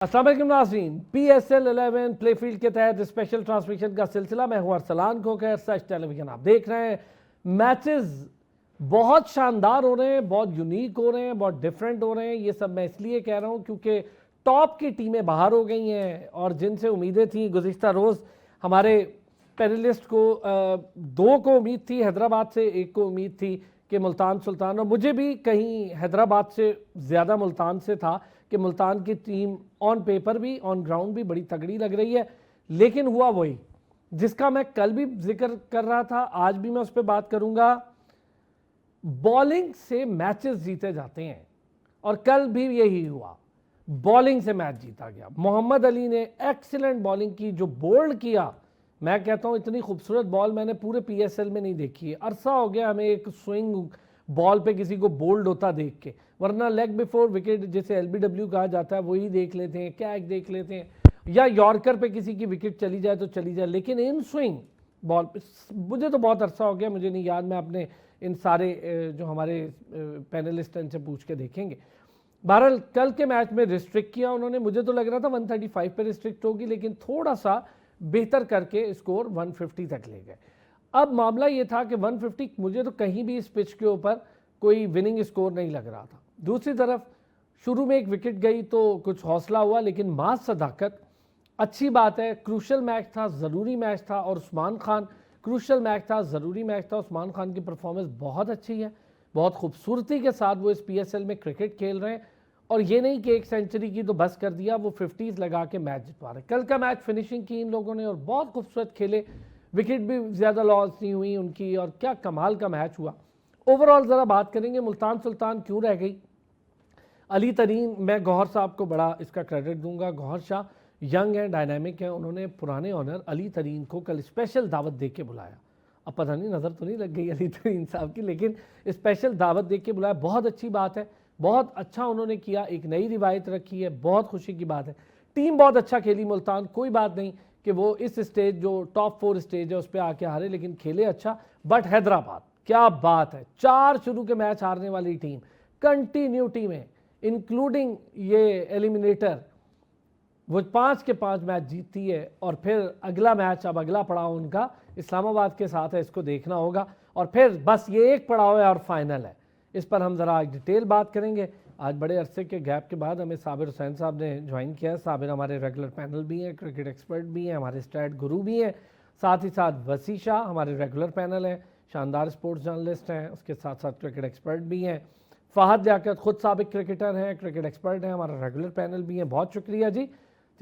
अस्सलाम वालेकुम नाज़रीन, PSL 11 प्लेफील्ड के तहत स्पेशल ट्रांसमिशन का सिलसिला। मैं हूं अरसलान खोखर, सच टेलीविजन आप देख रहे हैं। मैचेस बहुत शानदार हो रहे हैं, बहुत यूनिक हो रहे हैं, बहुत डिफरेंट हो रहे हैं। ये सब मैं इसलिए कह रहा हूं क्योंकि टॉप की टीमें बाहर हो गई हैं और जिनसे उम्मीदें थी गुज़िश्ता रोज़ हमारे पैनलिस्ट को दो को उम्मीद थी हैदराबाद से, एक को उम्मीद थी कि मुल्तान सुल्तान, और मुझे भी कहीं हैदराबाद से ज़्यादा मुल्तान से था कि मुल्तान की टीम ऑन पेपर भी ऑन ग्राउंड भी बड़ी तगड़ी लग रही है। लेकिन हुआ वही जिसका मैं कल भी जिक्र कर रहा था, आज भी मैं उस पर बात करूंगा। बॉलिंग से मैचेस जीते जाते हैं और कल भी यही हुआ, बॉलिंग से मैच जीता गया। मोहम्मद अली ने एक्सीलेंट बॉलिंग की, जो बोल्ड किया। मैं कहता हूं इतनी खूबसूरत बॉल मैंने पूरे PSL में नहीं देखी है। अरसा हो गया हमें एक स्विंग बॉल पे किसी को बोल्ड होता देख के, वरना लेग बिफोर विकेट जिसे LBW कहा जाता है वही देख लेते हैं, कैच देख लेते हैं, या यॉर्कर पे किसी की विकेट चली जाए तो चली जाए। लेकिन इन स्विंग बॉल पे मुझे तो बहुत अरसा हो गया, मुझे नहीं याद। मैं अपने इन सारे जो हमारे पैनलिस्ट हैं इनसे पूछ के देखेंगे। बहरहाल कल के मैच में रिस्ट्रिक्ट किया उन्होंने, मुझे तो लग रहा था 135 पे रिस्ट्रिक्ट होगी, लेकिन थोड़ा सा बेहतर करके स्कोर 150 तक ले गए। अब मामला ये था कि 150 मुझे तो कहीं भी इस पिच के ऊपर कोई विनिंग स्कोर नहीं लग रहा था। दूसरी तरफ शुरू में एक विकेट गई तो कुछ हौसला हुआ, लेकिन मास सदाकत अच्छी बात है। क्रूशल मैच था, ज़रूरी मैच था, और उस्मान खान क्रूशल मैच था, ज़रूरी मैच था। उस्मान खान की परफॉर्मेंस बहुत अच्छी है, बहुत खूबसूरती के साथ वो इस PSL में क्रिकेट खेल रहे हैं। और ये नहीं कि एक सेंचुरी की तो बस कर दिया, वो 50s लगा के मैच जितवा रहे। कल का मैच फिनिशिंग की इन लोगों ने और बहुत खूबसूरत खेले, विकेट भी ज़्यादा लॉस नहीं हुई उनकी, और क्या कमाल का मैच हुआ। ओवरऑल ज़रा बात करेंगे मुल्तान सुल्तान क्यों रह गई। अली तरीन, मैं गौहर साहब को बड़ा इसका क्रेडिट दूंगा। गौहर शाह यंग हैं, डायनामिक हैं, उन्होंने पुराने ऑनर अली तरीन को कल स्पेशल दावत दे के बुलाया। अब पता नहीं नज़र तो नहीं लग गई अली तरीन साहब की, लेकिन स्पेशल दावत दे के बुलाया, बहुत अच्छी बात है, बहुत अच्छा उन्होंने किया, एक नई रिवायत रखी है, बहुत खुशी की बात है। टीम बहुत अच्छा खेली मुल्तान, कोई बात नहीं कि वो इस स्टेज जो टॉप 4 स्टेज है उस पर आके हारे, लेकिन खेले अच्छा। बट हैदराबाद क्या बात है, 4 शुरू के मैच हारने वाली टीम, कंटिन्यू टीमें इंक्लूडिंग ये एलिमिनेटर, वो 5 के 5 मैच जीतती है। और फिर अगला मैच, अब अगला पड़ाव उनका इस्लामाबाद के साथ है, इसको देखना होगा। और फिर बस ये एक पड़ाव है और फाइनल है, इस पर हम ज़रा डिटेल बात करेंगे। आज बड़े अरसे के गैप के बाद हमें साबिर हुसैन साहब ने ज्वाइन किया है। साबिर हमारे रेगुलर पैनल भी हैं, क्रिकेट एक्सपर्ट भी हैं, हमारे स्टैट गुरु भी हैं। साथ ही साथ वसी शाह हमारे रेगुलर पैनल हैं, शानदार स्पोर्ट्स जर्नलिस्ट हैं, उसके साथ साथ क्रिकेट एक्सपर्ट भी हैं। फ़हद लियाकत खुद साबिक क्रिकेटर हैं, क्रिकेट एक्सपर्ट हैं, हमारा रेगुलर पैनल भी हैं। बहुत शुक्रिया जी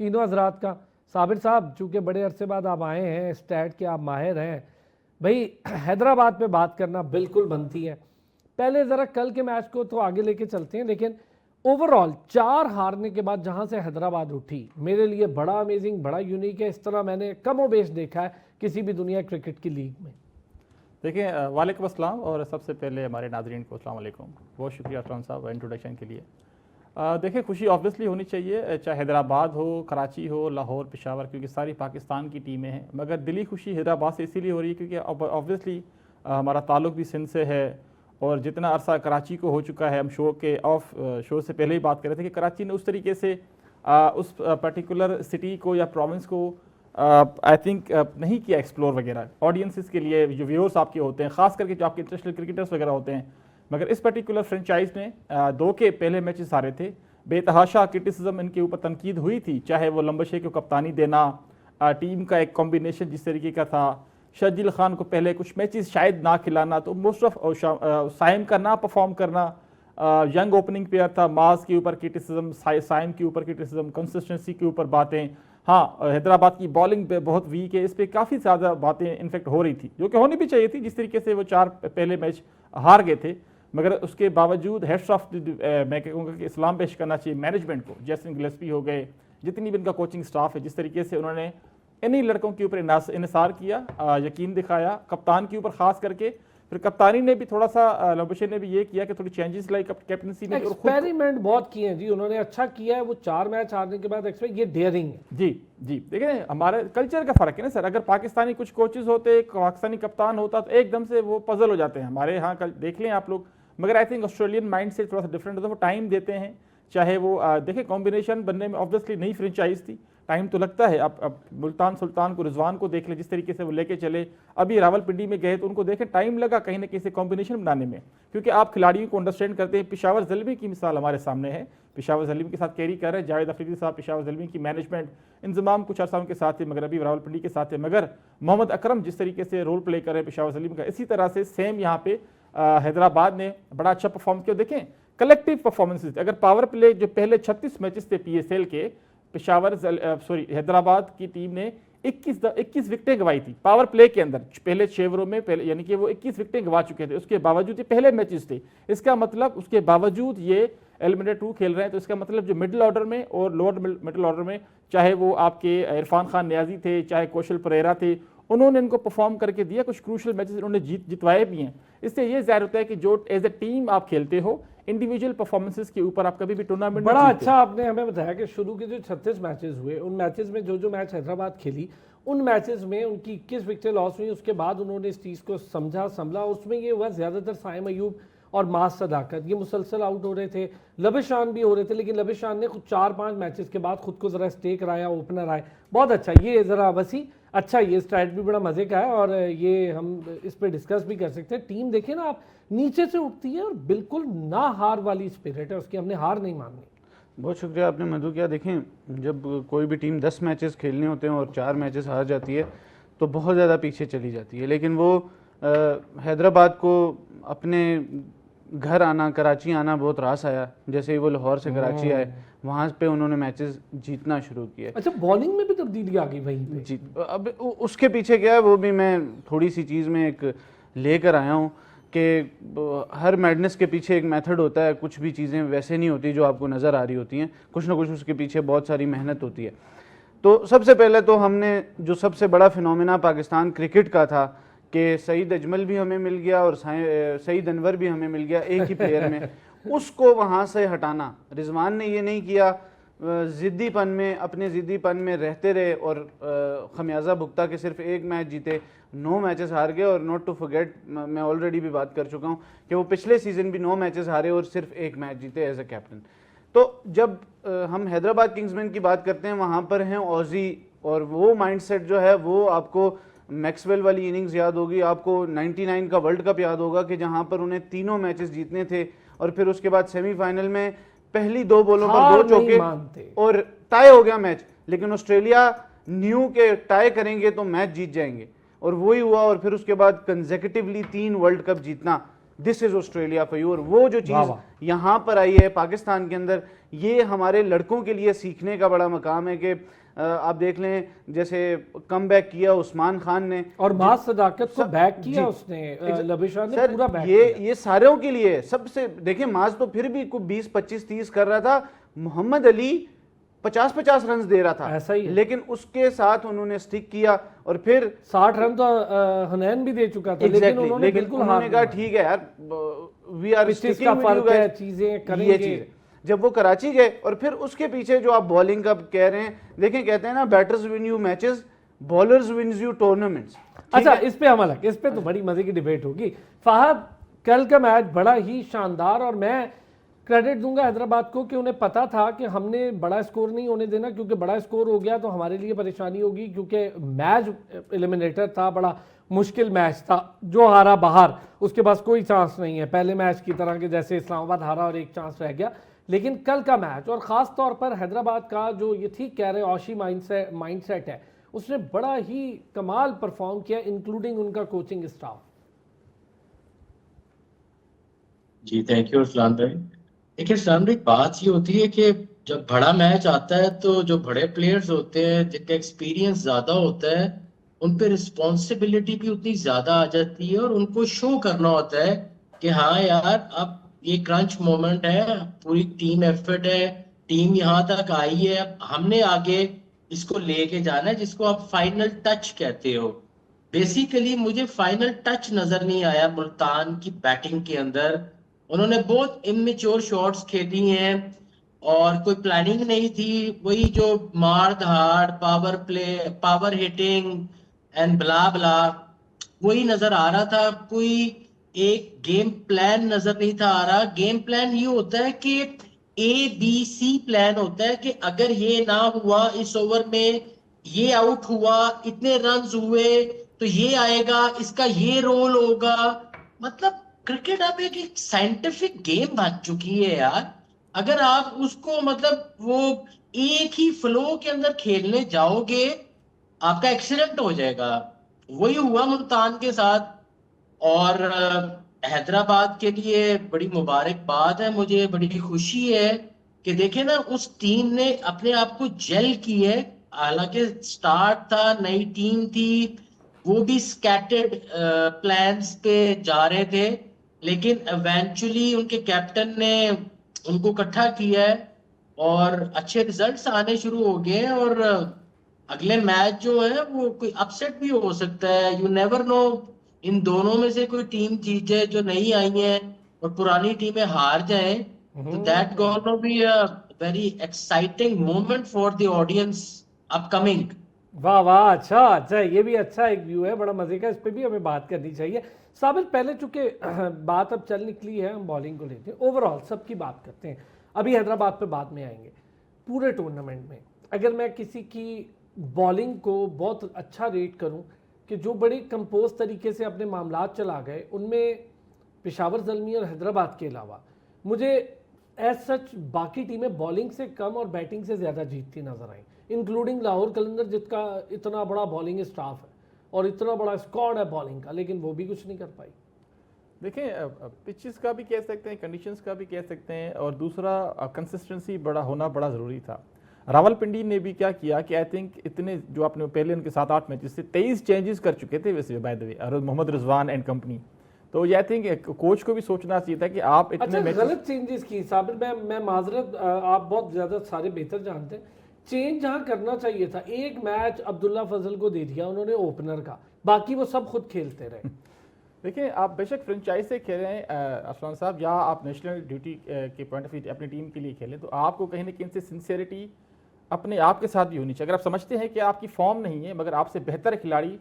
तीनों हजरात का। साबिर साहब, चूँकि बड़े अरसे बाद आप आए हैं, स्टैट के आप माहिर हैं भाई, हैदराबाद पे बात करना बिल्कुल बनती है। पहले ज़रा कल के मैच को तो आगे लेके चलते हैं, लेकिन ओवरऑल 4 हारने के बाद जहां से हैदराबाद उठी, मेरे लिए बड़ा अमेजिंग, बड़ा यूनिक है। इस तरह मैंने कमो बेश देखा है किसी भी दुनिया क्रिकेट की लीग में। देखिए, वालेकुम अस्सलाम, और सबसे पहले हमारे नाजरीन को अस्सलाम वालेकुम। बहुत शुक्रिया अरसलान साहब इंट्रोडक्शन के लिए। देखिए, खुशी ऑब्वियसली होनी चाहिए, चाहे हैदराबाद हो, कराची हो, लाहौर, पेशावर, क्योंकि सारी पाकिस्तान की टीमें हैं। मगर दिली खुशी हैदराबाद से इसीलिए हो रही है क्योंकि ऑब्वियसली हमारा ताल्लुक भी सिंध से है, और जितना अरसा कराची को हो चुका है, हम शो के ऑफ शो से पहले ही बात कर रहे थे कि कराची ने उस तरीके से उस पर्टिकुलर सिटी को या प्रोविंस को आई थिंक नहीं किया एक्सप्लोर वगैरह। ऑडियंसेस के लिए जो व्यूअर्स आपके होते हैं, खास करके जो आपके इंटरनेशनल क्रिकेटर्स वगैरह होते हैं, मगर इस पर्टिकुलर फ्रेंचाइज ने 2 के पहले मैचेस हारे थे। बेतहाशा क्रिटिसिज्म इनके ऊपर तनकीद हुई थी, चाहे वो लंबशे को कप्तानी देना, टीम का एक कॉम्बिनेशन जिस तरीके का था, शर्जील खान को पहले कुछ मैचेस शायद ना खिलाना, तो मोस्ट ऑफ साइम का ना परफॉर्म करना, यंग ओपनिंग पेयर था, मास के ऊपर क्रिटिसिज्म, साइम के ऊपर क्रिटिसिज्म, कंसिस्टेंसी के ऊपर बातें। हाँ, हैदराबाद की बॉलिंग पे बहुत वीक है, इस पर काफ़ी ज़्यादा बातें इनफेक्ट हो रही थी, जो कि होनी भी चाहिए थी। जिस तरीके से वो 4 पहले मैच हार गए थे, मगर उसके बावजूद हेड्स ऑफ मैं कहूँगा कि इस्लाम पेश करना चाहिए मैनेजमेंट को। जैसन गिलेस्पी हो गए, जितनी भी इनका कोचिंग स्टाफ है, जिस तरीके से उन्होंने इन्हीं लड़कों के ऊपर इन्हिसार किया, यकीन दिखाया, कप्तान के ऊपर खास करके। फिर कप्तानी ने भी थोड़ा सा, लंबशे ने भी ये किया कि थोड़ी चेंजेस लाई कैप्टनसी में, एक्सपेरिमेंट बहुत किए हैं जी उन्होंने, अच्छा किया है। वो 4 मैच हारने के बाद ये डेयरिंग है जी। जी, देखिए, हमारे कल्चर का फर्क है ना सर। अगर पाकिस्तानी कुछ कोचेज होते, पाकिस्तानी कप्तान होता, तो एकदम से वो पजल हो जाते हैं। हमारे यहाँ देख लें आप लोग, मगर आई थिंक ऑस्ट्रेलियन माइंड से थोड़ा सा डिफरेंट होता है। वो टाइम देते हैं, चाहे वो देखिए कॉम्बिनेशन बनने में ऑब्वियसली नई फ्रेंचाइज थी, टाइम तो लगता है। अब मुल्तान सुल्तान को, रिजवान को देख ले जिस तरीके से वो लेके चले, अभी रावलपिंडी में गए तो उनको देखें टाइम लगा कहीं ना कहीं से कॉम्बिनेशन बनाने में, क्योंकि आप खिलाड़ियों को अंडरस्टैंड करते हैं। पेशावर ज़ल्मी की मिसाल हमारे सामने है, पेशावर ज़ल्मी के साथ कैरी कर रहे हैं जावेद अफरीदी साहब। पेशावर ज़ल्मी की मैनेजमेंट इंतजाम कुछ अर्सा उनके साथ है, मगर अभी रावलपिंडी के साथ है। मगर मोहम्मद अकरम जिस तरीके से रोल प्ले कर रहे हैं पेशावर ज़ल्मी का, इसी तरह से सेम यहाँ पे हैदराबाद ने बड़ा अच्छा परफॉर्म किया। देखें कलेक्टिव परफॉर्मेंसेज, अगर पावर प्ले जो पहले 36 मैचेस थे PSL के, हैदराबाद की टीम ने 21 विकेटें गंवाई थी पावर प्ले के अंदर पहले 6 ओवरों में, पहले यानी कि वो 21 विकेटें गंवा चुके थे। उसके बावजूद ये पहले मैचेस थे, इसका मतलब उसके बावजूद ये एलिमिनेटर 2 खेल रहे हैं। तो इसका मतलब जो मिडिल ऑर्डर में और लोअर मिडिल ऑर्डर में, चाहे वो आपके इरफान खान नियाजी थे, चाहे कौशल परेरा थे, उन्होंने इनको परफॉर्म करके दिया। कुछ क्रूशल मैचेस उन्होंने जितवाए भी हैं। इससे ये जाहिर होता है कि जो एज ए टीम आप खेलते हो, इंडिविजुअल परफॉर्मेंसेस के ऊपर आप कभी भी टूर्नामेंट बड़ा अच्छा आपने हमें बताया कि शुरू के जो 36 मैचेस हुए, उन मैचेस में जो मैच हैदराबाद खेली, उन मैचेस में उनकी 21 विकेटें लॉस हुई। उसके बाद उन्होंने इस चीज़ को समझा संभला। उसमें ये हुआ ज़्यादातर साइम अयूब और मास सदाकत ये मुसलसल आउट हो रहे थे, लबिशान भी हो रहे थे, लेकिन लबिशान ने खुद 4-5 मैचेस के बाद खुद को ज़रा स्टे कराया, ओपनर आए। बहुत अच्छा, ये ज़रा वसी अच्छा, ये स्ट्रैट भी बड़ा मज़े का है और ये हम इस पर डिस्कस भी कर सकते हैं। टीम देखें ना आप, नीचे से उठती है और बिल्कुल ना हार वाली स्पिरिट है उसकी, हमने हार नहीं माननी। बहुत शुक्रिया आपने मधु। क्या देखें, जब कोई भी टीम 10 मैचेस खेलने होते हैं और 4 मैचेस हार जाती है तो बहुत ज़्यादा पीछे चली जाती है। लेकिन वो हैदराबाद को अपने घर आना, कराची आना बहुत रास आया। जैसे ही वो लाहौर से कराची आए, वहाँ पे उन्होंने मैचेस जीतना शुरू किया। अच्छा, बॉलिंग में भी तब्दीली आ गई वहीं पे। जी, अब उसके पीछे क्या है वो भी मैं थोड़ी सी चीज़ में एक लेकर आया हूँ कि हर मैडनेस के पीछे एक मेथड होता है। कुछ भी चीज़ें वैसे नहीं होती जो आपको नज़र आ रही होती हैं, कुछ ना कुछ उसके पीछे बहुत सारी मेहनत होती है। तो सबसे पहले तो हमने जो सबसे बड़ा फिनोमेना पाकिस्तान क्रिकेट का था कि सईद अजमल भी हमें मिल गया और सईद अनवर भी हमें मिल गया एक ही प्लेयर में, उसको वहाँ से हटाना। रिजवान ने ये नहीं किया, ज़िद्दीपन में, अपने ज़िद्दीपन में रहते रहे और खमियाजा भुगता के सिर्फ एक मैच जीते, 9 मैचेस हार गए। और नॉट टू फॉरगेट, मैं ऑलरेडी भी बात कर चुका हूँ कि वो पिछले सीज़न भी 9 मैचेस हारे और सिर्फ एक मैच जीते एज ए कैप्टन। तो जब हम हैदराबाद किंग्समैन की बात करते हैं, वहाँ पर हैं ऑजी, और वो माइंडसेट जो है वो आपको मैक्सवेल वाली इनिंग्स याद होगी, आपको 99 का वर्ल्ड कप याद होगा कि जहाँ पर उन्हें तीनों मैचेस जीतने थे और फिर उसके बाद सेमीफाइनल में पहली 2 बॉलों पर 2 चौके और टाई हो गया मैच। लेकिन ऑस्ट्रेलिया न्यू के टाई करेंगे तो मैच जीत जाएंगे, और वही हुआ। और फिर उसके बाद कंसेक्यूटिवली 3 वर्ल्ड कप जीतना, this is Australia for you. और वो जो चीज़ यहाँ पर आई है पाकिस्तान के अंदर, ये हमारे लड़कों के लिए सीखने का बड़ा मकाम है कि आप देख लें जैसे कम बैक किया उस्मान खान ने, और मास सदाकत को बैक किया उसने, लबिशान ने पूरा बैक किया। ये सारों के लिए सबसे, देखिए मास तो फिर भी 20, 25, 30 कर रहा था, मोहम्मद अली 50-50 रन दे रहा था, ऐसा ही, लेकिन उसके साथ उन्होंने स्टिक किया और फिर 60 रन तो हनैन भी दे चुका था। लेकिन उन्होंने कहा ठीक है यार, we are sticking with you guys, चीजें करेंगे। जब वो कराची गए और फिर उसके पीछे जो आप बॉलिंग का कह रहे हैं, देखें कहते हैं ना batters win you matches, bowlers wins you tournaments. अच्छा, इस पे हम अलग, इस पे तो बड़ी मजे की डिबेट होगी। फहद, कल का मैच बड़ा ही शानदार, और मैं क्रेडिट दूंगा हैदराबाद को कि उन्हें पता था कि हमने बड़ा स्कोर नहीं होने देना, क्योंकि बड़ा स्कोर हो गया तो हमारे लिए परेशानी होगी, क्योंकि मैच एलिमिनेटर था, बड़ा मुश्किल मैच था। जो हारा बाहर, उसके पास कोई चांस नहीं है, पहले मैच की तरह के जैसे इस्लामाबाद हारा और एक चांस रह गया। लेकिन कल का मैच और ख़ास तौर पर हैदराबाद का जो ये ठीक कह रहे औशी माइंडसेट है, उसने बड़ा ही कमाल परफॉर्म किया, इंक्लूडिंग उनका कोचिंग स्टाफ। जी थैंक यू इरफान भाई। देखिए इरफान भाई, बात ये होती है कि जब बड़ा मैच आता है तो जो बड़े प्लेयर्स होते हैं, जिनका एक्सपीरियंस ज्यादा होता है, उन पे रिस्पॉन्सिबिलिटी भी उतनी ज्यादा आ जाती है और उनको शो करना होता है कि हाँ यार, अब ये क्रंच मोमेंट है, पूरी टीम एफर्ट है, टीम यहाँ तक आई है, अब हमने आगे इसको लेके जाना है, जिसको आप फाइनल टच कहते हो। बेसिकली मुझे फाइनल टच नजर नहीं आया मुल्तान की बैटिंग के अंदर। उन्होंने बहुत इमेच्योर शॉट्स खेली हैं और कोई प्लानिंग नहीं थी। वही जो मार धाड़, power play, power hitting and blah blah, वही नजर आ रहा था। कोई एक गेम प्लान नजर नहीं था आ रहा। गेम प्लान ये होता है कि ABC प्लान होता है कि अगर ये ना हुआ इस ओवर में, ये आउट हुआ, इतने रन्स हुए तो ये आएगा, इसका ये रोल होगा। मतलब क्रिकेट अब एक साइंटिफिक गेम बन चुकी है यार। अगर आप उसको मतलब वो एक ही फ्लो के अंदर खेलने जाओगे, आपका एक्सीडेंट हो जाएगा। वही हुआ मुल्तान के साथ। और हैदराबाद के लिए बड़ी मुबारकबाद है, मुझे बड़ी खुशी है कि देखे ना उस टीम ने अपने आप को जेल की है। हालांकि स्टार्ट था, नई टीम थी, वो भी स्कैटर्ड प्लान्स पे जा रहे थे, लेकिन इवेंचुअली उनके कैप्टन ने उनको इकट्ठा किया है और अच्छे रिजल्ट्स आने शुरू हो गए हैं। और अगले मैच जो है वो कोई अपसेट भी हो सकता है, यू नेवर नो। इन दोनों में से कोई टीम जीत जाए जो नई आई है और पुरानी टीमें हार जाएं, तो that gonna be a very exciting moment for the audience upcoming. वाह वाह, अच्छा अच्छा, ये भी अच्छा एक व्यू है, बड़ा मजे का। इस पे भी हमें बात करनी चाहिए। साबिर, पहले चूंकि बात अब चल निकली है, हम बॉलिंग को लेते हैं, ओवरऑल सबकी बात करते हैं। अभी हैदराबाद पे बाद में आएंगे। पूरे टूर्नामेंट में अगर मैं किसी की बॉलिंग को बहुत अच्छा रेट करूं कि जो बड़े कंपोज तरीके से अपने मामलात चला गए, उनमें पेशावर ज़ल्मी और हैदराबाद के अलावा मुझे एज सच बाकी टीमें बॉलिंग से कम और बैटिंग से ज़्यादा जीतती नजर आई, इंक्लूडिंग लाहौर कलंदर, जिसका इतना बड़ा बॉलिंग स्टाफ है और इतना बड़ा स्क्वाड है बॉलिंग का, लेकिन वो भी कुछ नहीं कर पाई। देखें, पिचेस का भी कह सकते हैं, कंडीशंस का भी कह सकते हैं, और दूसरा कंसिस्टेंसी बड़ा होना बड़ा ज़रूरी था। रावलपिंडी ने भी क्या किया कि आई थिंक इतने जो आपने पहले उनके 7-8 मैचेस से 23 चेंजेस कर चुके थे वैसे by the way, Mohammad Rizwan and company. तो ये आई थिंक कोच को भी सोचना चाहिए था कि आप इतने अच्छा, मैचेस गलत चेंजेस की साबिर, मैं माजरत, आप बहुत ज़्यादा सारे बेहतर जानते हैं, चेंज जहाँ करना चाहिए था, एक मैच अब्दुल्ला फजल को दे दिया उन्होंने ओपनर का, बाकी वो सब खुद खेलते रहे। देखिए, आप बेशक फ्रेंचाइज से खेल रहे हैं अरसलान साहब, या आप नेशनल ड्यूटी के पॉइंट ऑफ व्यू अपनी टीम के लिए खेलें, तो आपको कहीं ना कहीं से सिंसियरिटी अपने आप के साथ भी होनी चाहिए। अगर आप समझते हैं कि आपकी फॉर्म नहीं है मगर आपसे बेहतर खिलाड़ी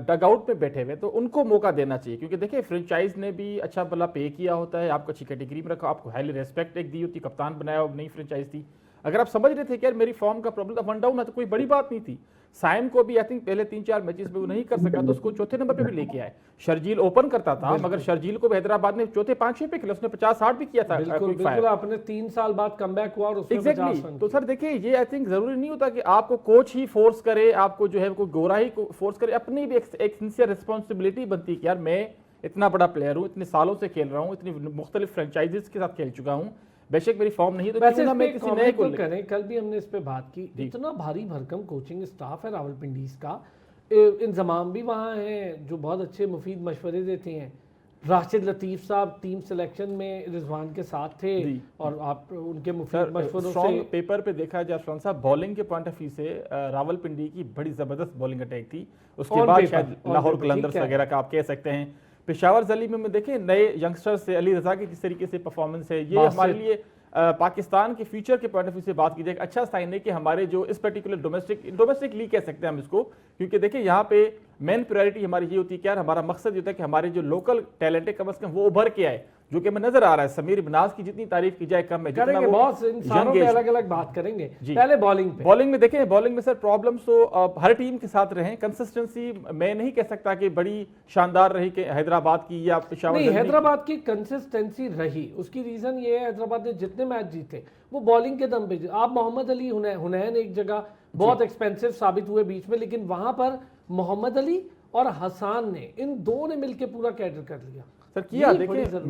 डगआउट में बैठे हुए, तो उनको मौका देना चाहिए। क्योंकि देखिए, फ्रेंचाइज ने भी अच्छा भला पे किया होता है, आपको अच्छी कैटेगरी में रखा, आपको हाईली रेस्पेक्ट एक दी होती, कप्तान बनाया, नई फ्रेंचाइज थी। अगर आप समझ रहे थे कि यार मेरी फॉर्म का प्रॉब्लम, वन डाउन है तो कोई बड़ी बात नहीं थी। साइम को भी आई थिंक पहले 3-4 मैचेस में वो नहीं कर सका, तो उसको चौथे नंबर पे भी लेके आए। शर्जील ओपन करता था, मगर शर्जील को हैदराबाद ने चौथे 5-6 पे खेला, उसने 50-60 भी किया था। बिल्कुल बिल्कुल, आपने 3 साल बाद कमबैक हुआ और उसमें 50 रन। तो सर देखिए, ये आई थिंक जरूरी नहीं होता कि आपको कोच ही फोर्स करे, आपको जो है कोई गोरा ही फोर्स करे। अपनी भी एक सिंसियर रिस्पॉन्सिबिलिटी बनती है कि यार मैं इतना बड़ा प्लेयर हूँ, इतने सालों से खेल रहा हूँ, इतनी मुख्तलिफ फ्रेंचाइजीज के साथ खेल चुका हूँ, बेशक मेरी फॉर्म नहीं है तो वैसे क्यों ना मैं किसी नए को करें। कल भी हमने इस पे बात की, इतना भारी भरकम कोचिंग स्टाफ है रावलपिंडीज का, इंतजाम भी वहाँ हैं जो बहुत अच्छे मुफीद मशवरे देते हैं। राशिद लतीफ़ साहब टीम सिलेक्शन में रिजवान के साथ थे और आप उनके मुफीद मशवरों से पेपर पे देखा जाए अरसलान साहब, बॉलिंग के पॉइंट ऑफ व्यू से रावलपिंडी की बड़ी जबरदस्त बॉलिंग अटैक थी। उसके बाद शायद लाहौर कलंदर्स वगैरह का आप कह सकते हैं। पेशावर ज़ल्मी में देखें नए यंगस्टर्स से अली रजा की जिस तरीके से परफॉर्मेंस है, ये हमारे लिए पाकिस्तान के फ्यूचर के पॉइंट ऑफ व्यू से बात की जाए, अच्छा साइन है कि हमारे जो इस पर्टिकुलर डोमेस्टिक लीग कह सकते हैं हम इसको, क्योंकि देखिए यहाँ पे मेन प्रायोरिटी हमारी ये होती है कि यार हमारा मकसद ये होता है कि हमारे जो लोकल टैलेंट है कम से कम वो उभर के आए, जो कि हमें नजर आ रहा है। समीर बिनाज की जितनी तारीफ की जाए कम है, करेंगे, बहुत इन सारों पे अलग अलग बात करेंगे। पहले बॉलिंग में देखें, बॉलिंग में सर प्रॉब्लम्स तो हर टीम के साथ रहे। कंसिस्टेंसी मैं नहीं कह सकता कि बड़ी शानदार रही कि हैदराबाद की या पेशावर। नहीं, हैदराबाद की कंसिस्टेंसी रही, उसकी रीजन ये है हैदराबाद ने जितने मैच जीते वो बॉलिंग के दम पे। आप मोहम्मद अली हुनैन एक जगह बहुत एक्सपेंसिव साबित हुए बीच में, लेकिन वहां पर मोहम्मद अली और हसान ने, इन दो ने मिलकर पूरा कैटर कर लिया सर किया। देखिए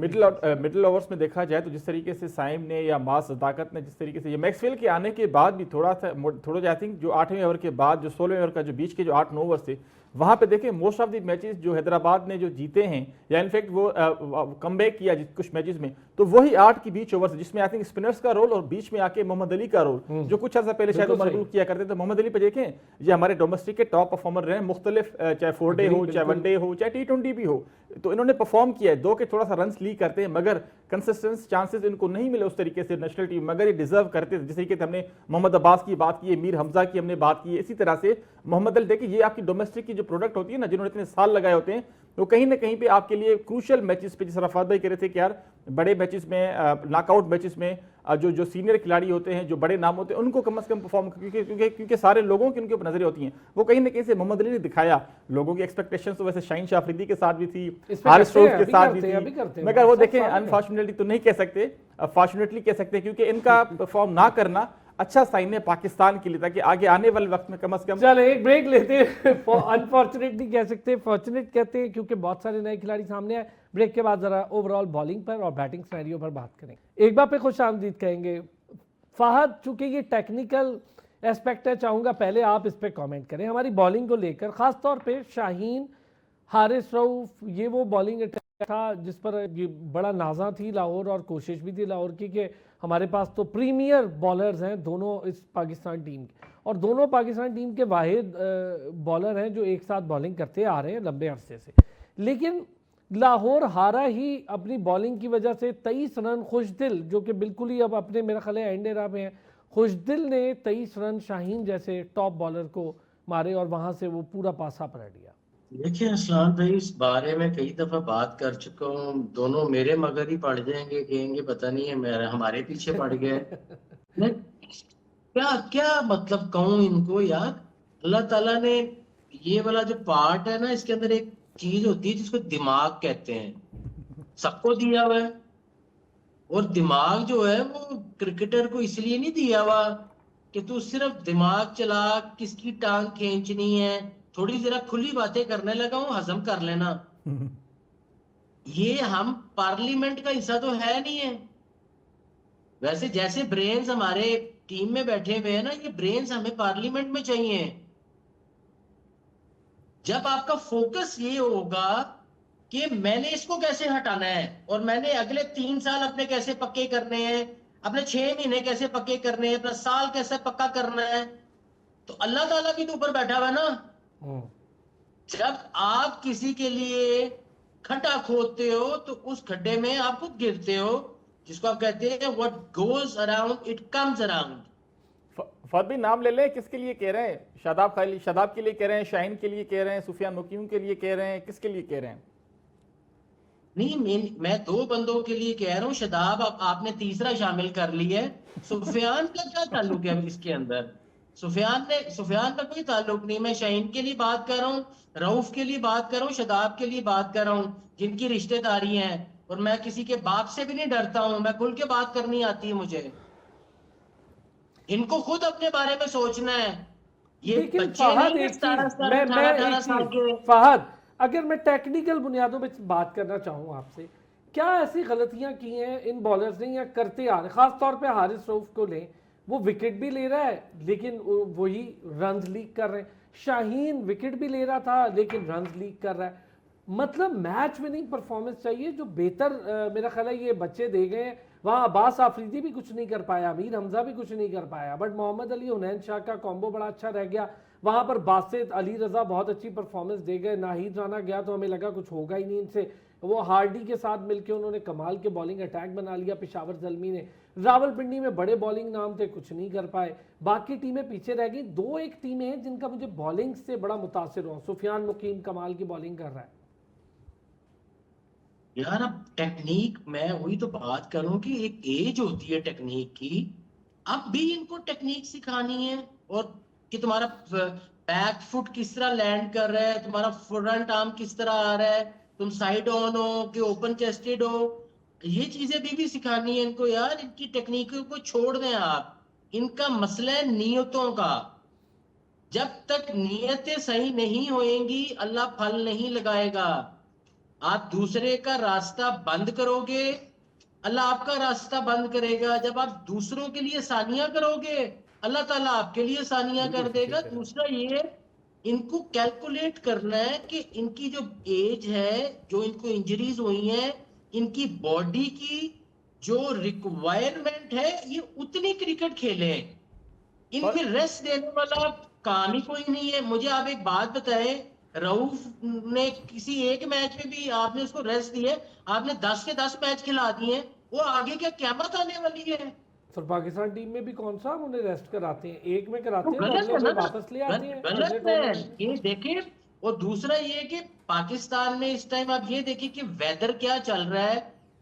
मिडिल ओवर्स में देखा जाए तो जिस तरीके से साइम ने या मास सदाकत ने जिस तरीके से, ये मैक्सवेल के आने के बाद भी थोड़ा आई थिंक जो 8वें ओवर के बाद जो 16वें ओवर का जो बीच के जो 8-9 ओवर थे, वहां पे देखें मोस्ट ऑफ द मैचेस जो हैदराबाद ने जो जीते हैं या इनफैक्ट वो कमबैक किया कुछ मैचेस में, तो वही 8 की बीच ओवर जिसमें आई थिंक स्पिनर्स का रोल और बीच में आके मोहम्मद अली का रोल, जो कुछ अर्सा पहले शायद मरकूल किया करते थे। मोहम्मद अली पे देखें, ये हमारे डोमेस्टिक के टॉप परफॉर्मर रहे, मुख्तलिफ चाहे 4 डे हो, चाहे 1 डे हो, चाहे T20 भी हो, तो इन्होंने परफॉर्म किया है। 2 के थोड़ा सा रन लीक करते हैं मगर कंसिस्टेंस चांसेस इनको नहीं मिले उस तरीके से नेशनल टीम, मगर ये डिजर्व करते थे। जिस तरीके से हमने मोहम्मद अब्बास की बात की है, मीर हमजा की हमने बात की है, इसी तरह से मोहम्मद अली, देखिए ये आपकी डोमेस्टिक की जो प्रोडक्ट होती है ना, जिन्होंने इतने साल लगाए होते हैं, तो कहीं ना कहीं पे आपके लिए क्रूशल मैचेस पे, जिस तरह फहद भाई कह रहे थे कि यार बड़े मैचेस में, नॉकआउट मैचेस में जो सीनियर खिलाड़ी होते हैं, जो बड़े नाम होते हैं, उनको कम से कम परफॉर्म, क्योंकि सारे लोगों की उनके ऊपर नजरें होती हैं। वो कहीं ना कहीं से मोहम्मद अली ने दिखाया, लोगों की एक्सपेक्टेशंस तो वैसे शाहीन शाह अफरीदी के साथ भी थी, हारिस रऊफ के साथ भी थी, मगर वो देखें अनफॉर्चुनेटली तो नहीं कह सकते, फॉर्चुनेटली कह सकते, क्योंकि इनका परफॉर्म ना करना अच्छा साइन है पाकिस्तान के लिए, ताकि आगे आने वाले वक्त में कम से कम। चलो एक ब्रेक लेते हैं। अनफॉर्चुनेटली कह सकते हैं, फॉर्चुनेट कहते हैं, क्योंकि बहुत सारे नए खिलाड़ी सामने आए। ब्रेक के बाद जरा ओवरऑल बॉलिंग पर और बैटिंग सिनेरियो पर बात करेंगे। एक बार पे खुश आमदीद कहेंगे फहद, चूंकि ये टेक्निकल एस्पेक्ट है, चाहूंगा पहले आप इस पर कमेंट करें हमारी बॉलिंग को लेकर, खास तौर पे शाहीन, हारिस रऊफ, ये वो बॉलिंग अटैक था जिस पर ये बड़ा नाजा थी लाहौर, और कोशिश भी थी लाहौर की कि हमारे पास तो प्रीमियर बॉलर्स हैं दोनों इस पाकिस्तान टीम के, और दोनों पाकिस्तान टीम के वाहिद बॉलर हैं जो एक साथ बॉलिंग करते आ रहे हैं लंबे अरसे से। लेकिन लाहौर हारा ही अपनी बॉलिंग की वजह से। 23 रन खुशदिल, जो कि बिल्कुल ही अब अपने मेरा ख्याल है एंड एरा में है, खुशदिल ने 23 रन शाहीन जैसे टॉप बॉलर को मारे और वहां से वो पूरा पासा पलट गया। देखिए असलान भाई, इस बारे में कई दफा बात कर चुका हूँ। दोनों मेरे मगर ही पड़ जाएंगे, कहेंगे पता नहीं है मेरा हमारे पीछे पड़ गए। मैं क्या क्या मतलब कहूँ इनको यार। अल्लाह ताला ने ये वाला जो पार्ट है ना, इसके अंदर एक चीज होती है जिसको दिमाग कहते हैं, सबको दिया हुआ है। और दिमाग जो है वो क्रिकेटर को इसलिए नहीं दिया हुआ कि तू सिर्फ दिमाग चला, किसकी टांग खींचनी है, थोड़ी जरा खुली बातें करने लगा हूं, हजम कर लेना। ये हम पार्लियामेंट का हिस्सा तो है नहीं है। वैसे जैसे ब्रेन्स हमारे टीम में बैठे हुए हैं ना, ये ब्रेन्स हमें पार्लियामेंट में चाहिए। जब आपका फोकस ये होगा कि मैंने इसको कैसे हटाना है और मैंने अगले 3 साल अपने कैसे पक्के करने हैं, अपने 6 महीने कैसे पक्के करने हैं, अपना साल कैसे पक्का करना है, तो अल्लाह ताला भी तो ऊपर बैठा हुआ है ना। जब आप किसी के लिए खड्डा खोदते हो तो उस खड्डे में आप खुद गिरते हो, जिसको आप कहते हैं what goes around it comes around. Fahad भाई नाम ले लें, किसके लिए कह रहे हैं? शादाब के लिए कह रहे हैं, शाहीन के लिए कह रहे हैं, सुफियान मुकीम के लिए कह रहे हैं, किसके लिए कह रहे हैं? नहीं, मैं 2 बंदों के लिए कह रहा हूँ। शादाब आपने तीसरा शामिल कर लिया है। सुफियान का क्या ताल्लुक है इसके अंदर? सुफियान का कोई ताल्लुक नहीं। मैं शाहीन के लिए बात कर रहा हूँ, रऊफ के लिए बात कर रहा हूँ, शादाब के लिए बात कर रहा हूँ, जिनकी रिश्तेदारी है। और मैं किसी के बाप से भी नहीं डरता हूँ, मैं खुल के बात करनी आती है मुझे। इनको खुद अपने बारे में सोचना है। ये बच्चे नहीं है 17-18 साल के। फहद, अगर मैं टेक्निकल बुनियादों पे बात करना चाहूँ आपसे, क्या ऐसी गलतियां की हैं इन बॉलर्स ने या करते आ रहे? खास तौर पे हारिस रऊफ को लें, वो विकेट भी ले रहा है लेकिन वही रन लीक कर रहे हैं। शाहीन विकेट भी ले रहा था लेकिन रन लीक कर रहा है। मतलब मैच विनिंग परफॉर्मेंस चाहिए जो बेहतर मेरा ख्याल है ये बच्चे दे गए। वहाँ अब्बास आफरीदी भी कुछ नहीं कर पाया, अमीर हमजा भी कुछ नहीं कर पाया, बट मोहम्मद अली हुनैन शाह का कॉम्बो बड़ा अच्छा रह गया। वहाँ पर बासित अली रजा बहुत अच्छी परफॉर्मेंस दे गए। नाहिद राना गया तो हमें लगा कुछ होगा ही नहीं इनसे, वो हार्डी के साथ मिलकर उन्होंने कमाल के बॉलिंग अटैक बना लिया। पेशावर जल्मी ने, रावलपिंडी में बड़े बॉलिंग नाम थे, कुछ नहीं कर पाए। बाकी टीमें पीछे रह गई। 2-1 टीमें हैं जिनका मुझे बॉलिंग से बड़ा मुतासिर हुआ। सुफियान मुकीम कमाल की बॉलिंग कर रहा है यार। अब टेक्निक, मैं वही तो बात करूं कि एक एज होती है टेक्निक की। अब भी इनको टेक्निक सिखानी है, और कि तुम्हारा बैक फुट किस तरह लैंड कर रहा है, तुम्हारा फ्रंट आर्म किस तरह आ रहा है, तुम साइड ऑन हो कि ओपन चेस्टेड हो, ये चीजें भी सिखानी है इनको यार। इनकी टेक्निकों को छोड़ दें आप। इनका मसला है नीयतों का। जब तक नीयतें सही नहीं होएंगी अल्लाह फल नहीं लगाएगा। आप दूसरे का रास्ता बंद करोगे, अल्लाह आपका रास्ता बंद करेगा। जब आप दूसरों के लिए सानियां करोगे, अल्लाह ताला आपके लिए सानियां कर देगा। दूसरा ये, इनको कैलकुलेट करना है कि इनकी जो एज है, जो इनको इंजरीज हुई हैं, इनकी बॉडी की जो रिक्वायरमेंट है, ये उतनी क्रिकेट खेले। इनकी रेस्ट देने वाला काम ही कोई नहीं है। मुझे आप एक बात बताएं, रऊफ ने किसी एक मैच में भी आपने उसको रेस्ट दिए, आपने 10 के 10 मैच खिला दिए, वो आगे क्या क़यामत आने वाली है। फिर पाकिस्तान टीम में भी कौन सा उन्हें रेस्ट कराते हैं? एक में कराते हैं, गलत है ना, वापस ले आते हैं। गलत है ये। देखिए और दूसरा ये कि पाकिस्तान में इस टाइम आप ये देखिए कि वेदर क्या चल रहा है,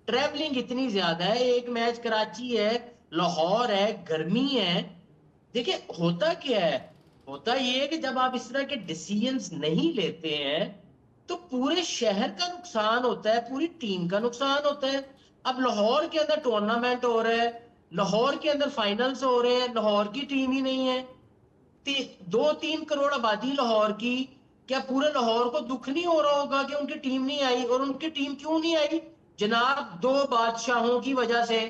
ट्रैवलिंग इतनी ज्यादा है, एक मैच कराची है, लाहौर है, गर्मी है। देखिए होता क्या है, होता ये है कि जब आप इस तरह के डिसीजंस नहीं लेते हैं तो पूरे शहर का नुकसान होता है, पूरी टीम का नुकसान होता है। अब लाहौर के अंदर टूर्नामेंट हो रहा है, लाहौर के अंदर फाइनल्स हो रहे हैं, लाहौर की टीम ही नहीं है। 2-3 करोड़ आबादी लाहौर की, क्या पूरे लाहौर को दुख नहीं हो रहा होगा कि उनकी टीम नहीं आई? और उनकी टीम क्यों नहीं आई जनाब? 2 बादशाहों की वजह से।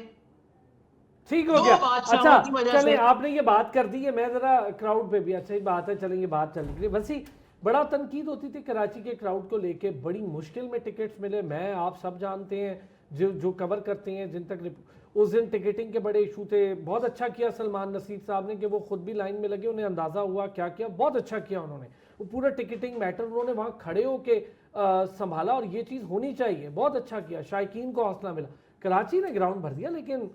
ठीक हो 2 गया। बादशाहों की अच्छा वजह चले, से। आपने ये बात कर दी है, मैं जरा क्राउड पे भी, अच्छा ही बात है, चलें ये बात चल रही है। वैसे बड़ा तनकीद होती थी कराची के क्राउड को लेके, बड़ी मुश्किल में टिकट्स मिले। मैं आप सब जानते हैं जो जो कवर करते हैं, जिन तक उस दिन टिकटिंग के बड़े इशू थे। बहुत अच्छा किया सलमान नसीर साहब ने कि वो खुद भी लाइन में लगे, उन्हें अंदाजा हुआ क्या किया, बहुत अच्छा किया उन्होंने। वो पूरा टिकटिंग मैटर उन्होंने वहाँ खड़े होके संभाला, और ये चीज़ होनी चाहिए, बहुत अच्छा किया। शायकीन को हौसला मिला, कराची ने ग्राउंड भर दिया, लेकिन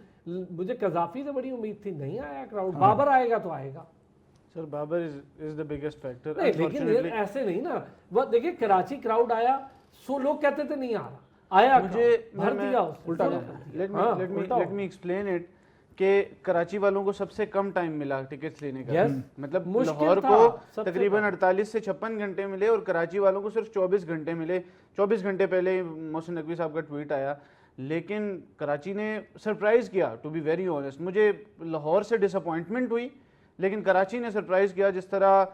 मुझे कजाफी से बड़ी उम्मीद थी, नहीं आया क्राउड। बाबर आएगा तो आएगा sir, Babar is the biggest factor. नहीं, लेकिन ये ऐसे नहीं ना। वो देखिए कराची क्राउड आया, सो लोग कहते थे नहीं आ रहा, आया मुझे भर दिया उसने, उल्टा लेट मी एक्सप्लेन इट कि कराची वालों को सबसे कम टाइम मिला टिकट्स लेने का। Yes, मतलब मुश्किल लाहौर था, को सबसे तकरीबन 48 से 56 घंटे मिले और कराची वालों को सिर्फ 24 घंटे मिले। 24 घंटे पहले ही मोहसिन नकवी साहब का ट्वीट आया, लेकिन कराची ने सरप्राइज किया। टू बी वेरी ऑनेस्ट, मुझे लाहौर से डिसअपॉइंटमेंट हुई, लेकिन कराची ने सरप्राइज किया। जिस तरह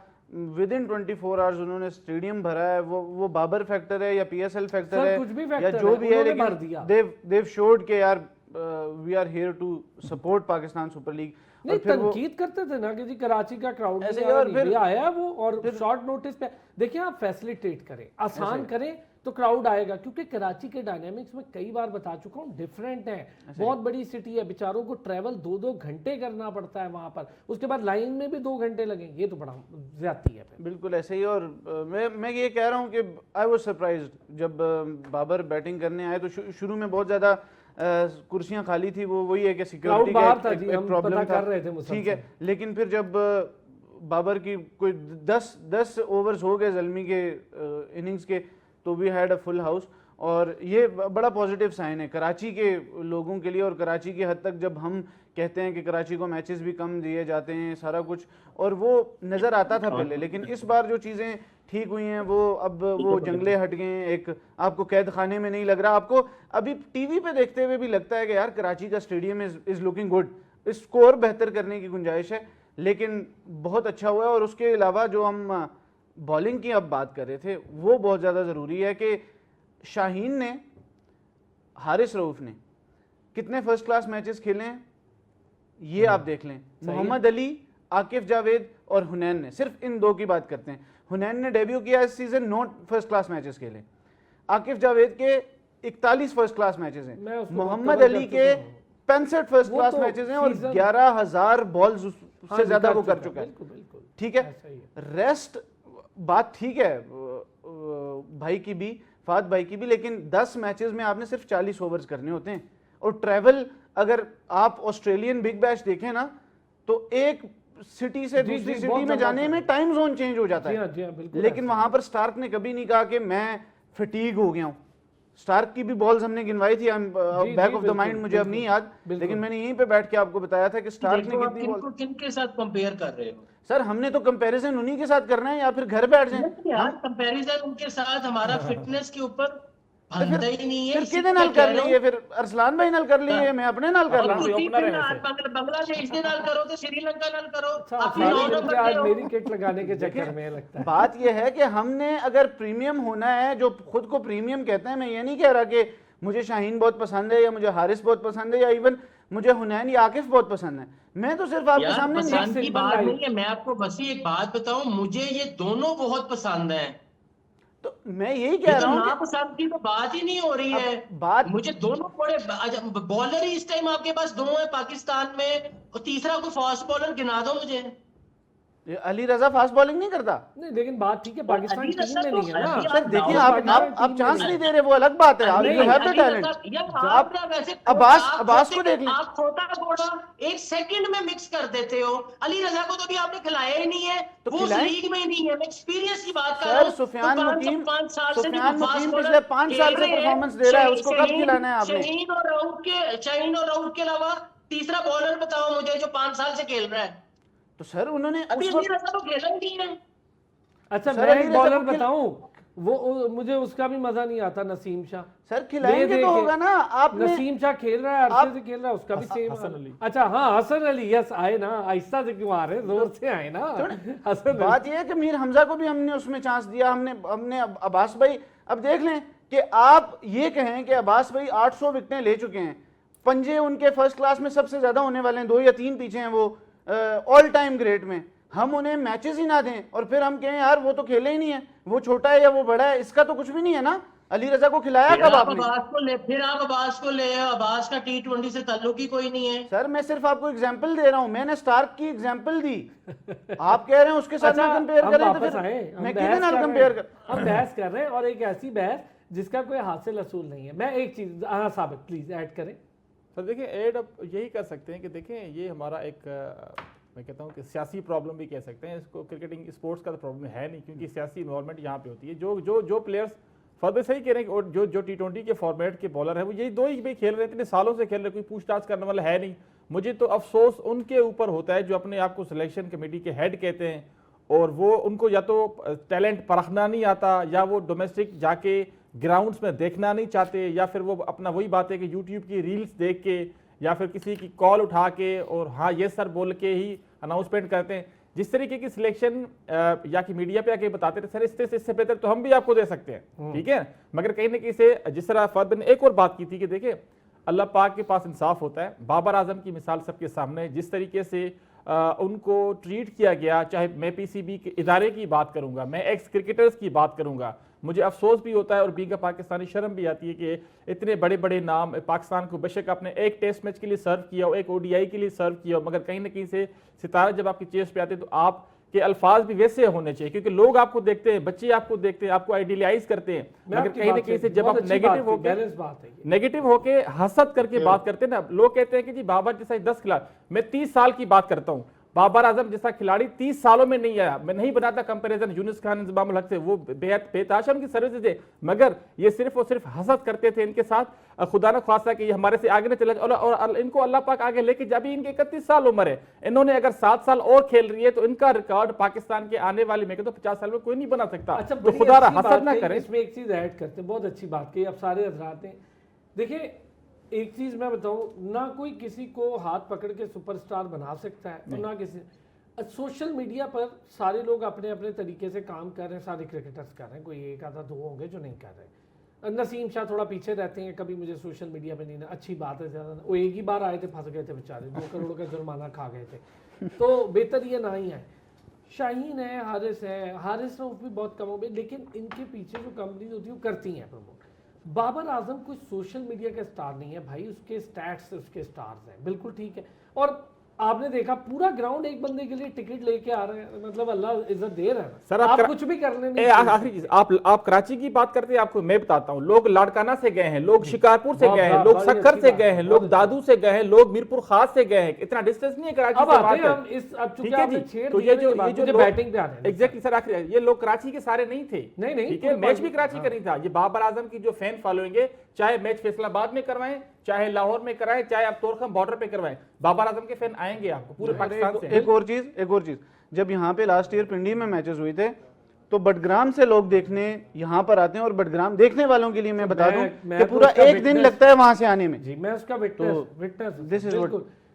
विद इन 24 आवर्स उन्होंने स्टेडियम भरा है, वो बाबर फैक्टर है या पीएसएल फैक्टर सर, है कुछ भी या फैक्टर जो है, भी है, उन्होंने भर दिया। लेकिन देव शोड के यार we are here to support Pakistan Super League. नहीं, तनकीद करते थे ना कि जी कराची का क्राउड ऐसे नहीं ही, आया, और नहीं, फिर- भैया आया वो, और शॉर्ट नोटिस पे। देखिए आप फैसिलिटेट करें, आसान करें तो क्राउड आएगा, क्योंकि कराची के डायनामिक्स में कई बार बता चुका हूँ डिफरेंट है। बहुत बड़ी सिटी है, बेचारों को ट्रैवल 2-2 घंटे करना पड़ता है वहां पर, उसके बाद लाइन में भी 2 घंटे लगेंगे, ये तो बड़ा ज्यादती है फिर। बिल्कुल ऐसे ही। और मैं ये कह रहा हूँ कि आई वाज सरप्राइज्ड जब बाबर बैटिंग करने आए तो शुरू में बहुत ज़्यादा कुर्सियां खाली थी। वो वही है कि सिक्योरिटी का बाहर था जी, एक हम प्रॉब्लम पता था, कर रहे थे मुसलसल। ठीक है। लेकिन फिर जब बाबर की कोई 10 ओवर्स हो गए ज़ल्मी के इनिंग्स के, तो we had a full house. और ये बड़ा पॉजिटिव साइन है कराची के लोगों के लिए। और कराची की हद तक जब हम कहते हैं कि कराची को मैचेस भी कम दिए जाते हैं, सारा कुछ, और वो नज़र आता था पहले, लेकिन इस बार जो चीज़ें ठीक हुई हैं वो अब वो जंगले हट गए हैं। एक आपको कैद खाने में नहीं लग रहा, आपको अभी टीवी पे देखते हुए भी लगता है कि यार कराची का स्टेडियम इज़ लुकिंग गुड। इसको और बेहतर करने की गुंजाइश है, लेकिन बहुत अच्छा हुआ है। और उसके अलावा जो हम बॉलिंग की अब बात कर रहे थे, वो बहुत ज़्यादा ज़रूरी है कि शाहीन ने, हारिस रऊफ ने कितने फर्स्ट क्लास मैचेस खेले हैं ये आप देख लें। मोहम्मद अली, आकिफ जावेद और हुनैन ने, सिर्फ इन 2 की बात करते हैं। हुनैन ने डेब्यू किया इस सीजन, 9 फर्स्ट क्लास मैचेस खेले। आकिफ जावेद के 41 फर्स्ट क्लास मैचेस हैं। मोहम्मद अली के 65 फर्स्ट क्लास मैचेस हैं और 11,000 बॉल्स से ज्यादा वो कर चुका है। ठीक है, रेस्ट बात ठीक है भाई की भी, फात भाई की भी, लेकिन 10 मैचेस में आपने सिर्फ 40 ओवर्स करने होते हैं। और ट्रैवल, अगर आप ऑस्ट्रेलियन बिग बैश देखें ना, तो एक सिटी से दूसरी सिटी में जाने में टाइम जोन चेंज हो जाता है। लेकिन वहां पर स्टार्क ने कभी नहीं कहा कि मैं फटीग हो गया हूं। स्टार्क की भी बॉल्स हमने गिनवाई थी, बैक ऑफ द माइंड मुझे अब नहीं याद, लेकिन मैंने यहीं पे बैठ के आपको बताया था कि स्टार्क ने कितनी बॉल। किनके साथ कंपेयर कर रहे हो सर? हमने तो कंपैरिजन उन्हीं के साथ करना है, या फिर घर बैठ जाएं यार? कंपैरिजन उनके साथ हमारा फिटनेस के ऊपर बनता ही नहीं है। फिर किधर नाल कर लिए? फिर अरसलान भाई नाल कर लिए, मैं अपने नाल कर रहा हूं। बांग्लादेश के नाल करो तो श्रीलंका नाल करो, आज मेरी किट लगाने के चक्कर में लगता है। बात यह है कि हमने अगर प्रीमियम होना है, जो खुद को प्रीमियम कहते हैं, मैं ये नहीं कह रहा कि मुझे शाहीन बहुत पसंद है या मुझे हारिस बहुत पसंद है या इवन मुझे हुनैन या आकिफ बहुत पसंद है, मैं तो सिर्फ आपके सामने पसंद की बात नहीं है। मैं आपको बस एक बात बताऊं, मुझे ये दोनों बहुत पसंद हैं। तो मैं यही कह रहा हूँ, नापसंद की तो बात ही नहीं हो रही है। बात मुझे दोनों बड़े बॉलर ही इस टाइम आपके पास 2 है पाकिस्तान में, और तीसरा कोई फास्ट बॉलर गिना दो मुझे। ये अली रजा फास्ट बॉलिंग नहीं करता। नहीं, लेकिन बात ठीक है, पाकिस्तान अली टीम रजा में तो नहीं है ना। अली सर देखिए पाकिस्तान आप टीम चांस में नहीं दे रहे, वो अलग बात है, आप नहीं, यू हैव द टैलेंट। आप अब्बास को देख लें। आप छोटा घोड़ा एक सेकंड में मिक्स कर देते हो। अली रजा को तो अभी आपने खिलाया ही नहीं है, तो वो उस खिलाएं। लीग में ही नहीं है। मैं एक्सपीरियंस की बात कर रहा सर हूं। सुफियान तो मुकीम 5 साल से सुफियान जो फास्ट मुकीम बॉलर पिछले 5 साल खेल से रहे हैं, परफॉर्मेंस दे रहा है, उसको कब शहीन- खिलाना है आपने? शाहीन और राउत के अलावा तीसरा बॉलर बताओ मुझे जो 5 साल से खेल रहा है। तो सर उन्होंने अभी उस अली वक्त रजा तो खेला ही नहीं है। अच्छा, सर, मैं अली एक रजा बॉलर को बताऊं, वो मुझे उसका भी मजा नहीं आता, नसीम शाह। सर खिलाएंगे दे तो के। होगा ना आपने। नसीम शाह खेल रहा है, अरसे से खेल रहा है, उसका भी सेम। हसन अली। अच्छा हाँ, हसन अली, यस, आए ना, आहिस्ता से क्यों आ रहे, जोर से आए ना हसन अली। बात यह है कि मीर हमजा को भी हमने उसमें चांस दिया, हमने अब्बास भाई, अब देख लें कि आप ये कहें कि अब्बास भाई 800 विकेटें ले चुके हैं, पंजे उनके फर्स्ट क्लास में सबसे ज्यादा होने वाले हैं, 2 या 3 पीछे हैं वो ऑल टाइम ग्रेट में। हम उन्हें मैचेस ही ना दें और फिर हम कहें यार वो तो खेले ही नहीं है, वो छोटा है या वो बड़ा है, इसका तो कुछ भी नहीं है ना। अली रजा को खिलाया फिर कब आप आपने? अब्बास को ले आओ। अब्बास का T20 से ताल्लुक ही कोई नहीं है। सर मैं सिर्फ आपको एग्जांपल दे रहा हूं, मैंने स्टार्क की एग्जांपल दी, आप कह रहे हैं उसके साथ अच्छा, ना कंपेयर हम करें तो वापस फिर आए, हम मैं बहस किसके नाल कर कंपेयर रहे कर? हैं। हम बहस कर रहे हैं, और एक ऐसी बहस जिसका कोई हासिल असूल नहीं है। मैं एक चीज, हाँ साबित प्लीज ऐड करें। सर देखिए, ऐड अब यही कर सकते हैं कि देखें ये हमारा एक मैं कहता हूँ कि सियासी प्रॉब्लम भी कह सकते हैं इसको। क्रिकेटिंग स्पोर्ट्स का तो प्रॉब्लम है नहीं, क्योंकि सियासी इन्वॉल्वमेंट यहाँ पे होती है। जो प्लेयर्स फर्दर सही कह रहे हैं, और जो T20 के फॉर्मेट के बॉलर है वो यही 2 ही भाई खेल रहे हैं, इतने सालों से खेल रहे हैं, कोई पूछताछ करने वाला है नहीं। मुझे तो अफसोस उनके ऊपर होता है जो अपने आप को सिलेक्शन कमेटी के हेड कहते हैं, और वो उनको या तो टैलेंट परखना नहीं आता, या वो डोमेस्टिक जाके ग्राउंड्स में देखना नहीं चाहते, या फिर वो अपना वही बात है कि यूट्यूब की रील्स देख के या फिर किसी की कॉल उठा के और हाँ ये सर बोल के ही अनाउंसमेंट करते हैं। जिस तरीके की सिलेक्शन या कि मीडिया पे आके बताते थे, सर इससे बेहतर तो हम भी आपको दे सकते हैं, ठीक है। मगर कहीं ना कहीं से जिस तरह फर्द ने एक और बात की थी कि देखिए अल्लाह पाक के पास इंसाफ होता है। बाबर आजम की मिसाल सबके सामने है, जिस तरीके से उनको ट्रीट किया गया, चाहे मैं PCB के इदारे की बात करूंगा, मैं एक्स क्रिकेटर्स की बात करूंगा, मुझे अफसोस भी होता है और बींगा पाकिस्तानी शर्म भी आती है कि इतने बड़े बड़े नाम पाकिस्तान को बेशक आपने एक टेस्ट मैच के लिए सर्व किया हो, एक ODI के लिए सर्व किया हो, मगर कहीं ना कहीं से सितारे जब आपकी चेस पे आते हैं तो आपके अल्फाज भी वैसे होने चाहिए, क्योंकि लोग आपको देखते हैं, बच्चे आपको देखते हैं, आपको आइडियलाइज करते हैं। मगर कहीं ना कहीं से जब आप नेगेटिव होके हसद करके बात करते हैं ना, लोग कहते हैं कि जी बाबर जैसा 10 खिलाड़ी, मैं 30 साल की बात करता हूँ, बाबर आजम जैसा खिलाड़ी 30 सालों में नहीं आया। मैं नहीं बनाता कंपैरिजन यूनुस खान इंजमामुल हक से, वो बेहद बेताशा उनकी सर्विसेज है, मगर ये सिर्फ और सिर्फ हसद करते थे इनके साथ, खुदा न ख्वास्ता कि ये हमारे से आगे न चले, और इनको अल्लाह पाक आगे लेके जब इनके 31 साल उम्र है, इन्होंने अगर 7 साल और खेल रही है तो इनका रिकॉर्ड पाकिस्तान के आने वाले में तो 50 साल में कोई नहीं बना सकता। अच्छा, तो खुदा हसद ना करें। इसमें एक चीज ऐड करते हैं, बहुत अच्छी बात कही आप सारे हजरात ने। देखिए एक चीज मैं बताऊं, ना कोई किसी को हाथ पकड़ के सुपरस्टार बना सकता है और ना किसी। सोशल मीडिया पर सारे लोग अपने अपने तरीके से काम कर रहे हैं, सारे क्रिकेटर्स कर रहे हैं, कोई एक आधा 2 होंगे जो नहीं कर रहे। नसीम शाह थोड़ा पीछे रहते हैं, कभी मुझे सोशल मीडिया पे नहीं, अच्छी बात है ज़्यादा, वो एक ही बार आए थे, फंस गए थे बेचारे, 2 करोड़ का जुर्माना खा गए थे, तो बेहतर ये ना ही है। शाहीन है, हारिस रऊफ भी बहुत कम हो गए, लेकिन इनके पीछे जो कंपनीज होती है वो करती हैं प्रमोट। बाबर आजम कोई सोशल मीडिया का स्टार नहीं है भाई, उसके स्टैट्स उसके स्टार्स हैं, बिल्कुल ठीक है। और आपने देखा पूरा ग्राउंड एक बंदे के लिए टिकट लेके आ रहे हैं, मतलब अल्लाह इज्जत दे रहा है सर। आप कुछ भी करने नहीं। आखिरी चीज, आप कराची की बात करते हैं, आपको मैं बताता हूं, लोग लाड़काना से गए हैं, लोग शिकारपुर से गए हैं, लोग सक्खर से गए हैं, लोग दादू से गए हैं, लोग मीरपुर खास से गए हैं, इतना डिस्टेंस नहीं है कराची से। ठीक है जी, तो ये जो बैटिंग पे आ रहे हैं एग्जैक्टली सर, आखिर ये लोग कराची के सारे नहीं थे, नहीं ठीक है, मैच भी कराची का नहीं था। ये बाबर आजम की जो फैन फॉलोइंग है, चाहे मैच फैसलाबाद में करवाएं, चाहे लाहौर में कराएं, चाहे आप तोरखम बॉर्डर पे करवाएं, बाबर आजम के फैन आएंगे आपको पूरे पाकिस्तान से। एक और चीज, जब यहाँ पे लास्ट ईयर पिंडी में मैचेस हुए थे तो बडग्राम से लोग देखने यहाँ पर आते हैं, और बडग्राम देखने वालों के लिए मैं बता दूं कि पूरा एक दिन लगता है वहां से आने में। जी, मैं उसका witness this is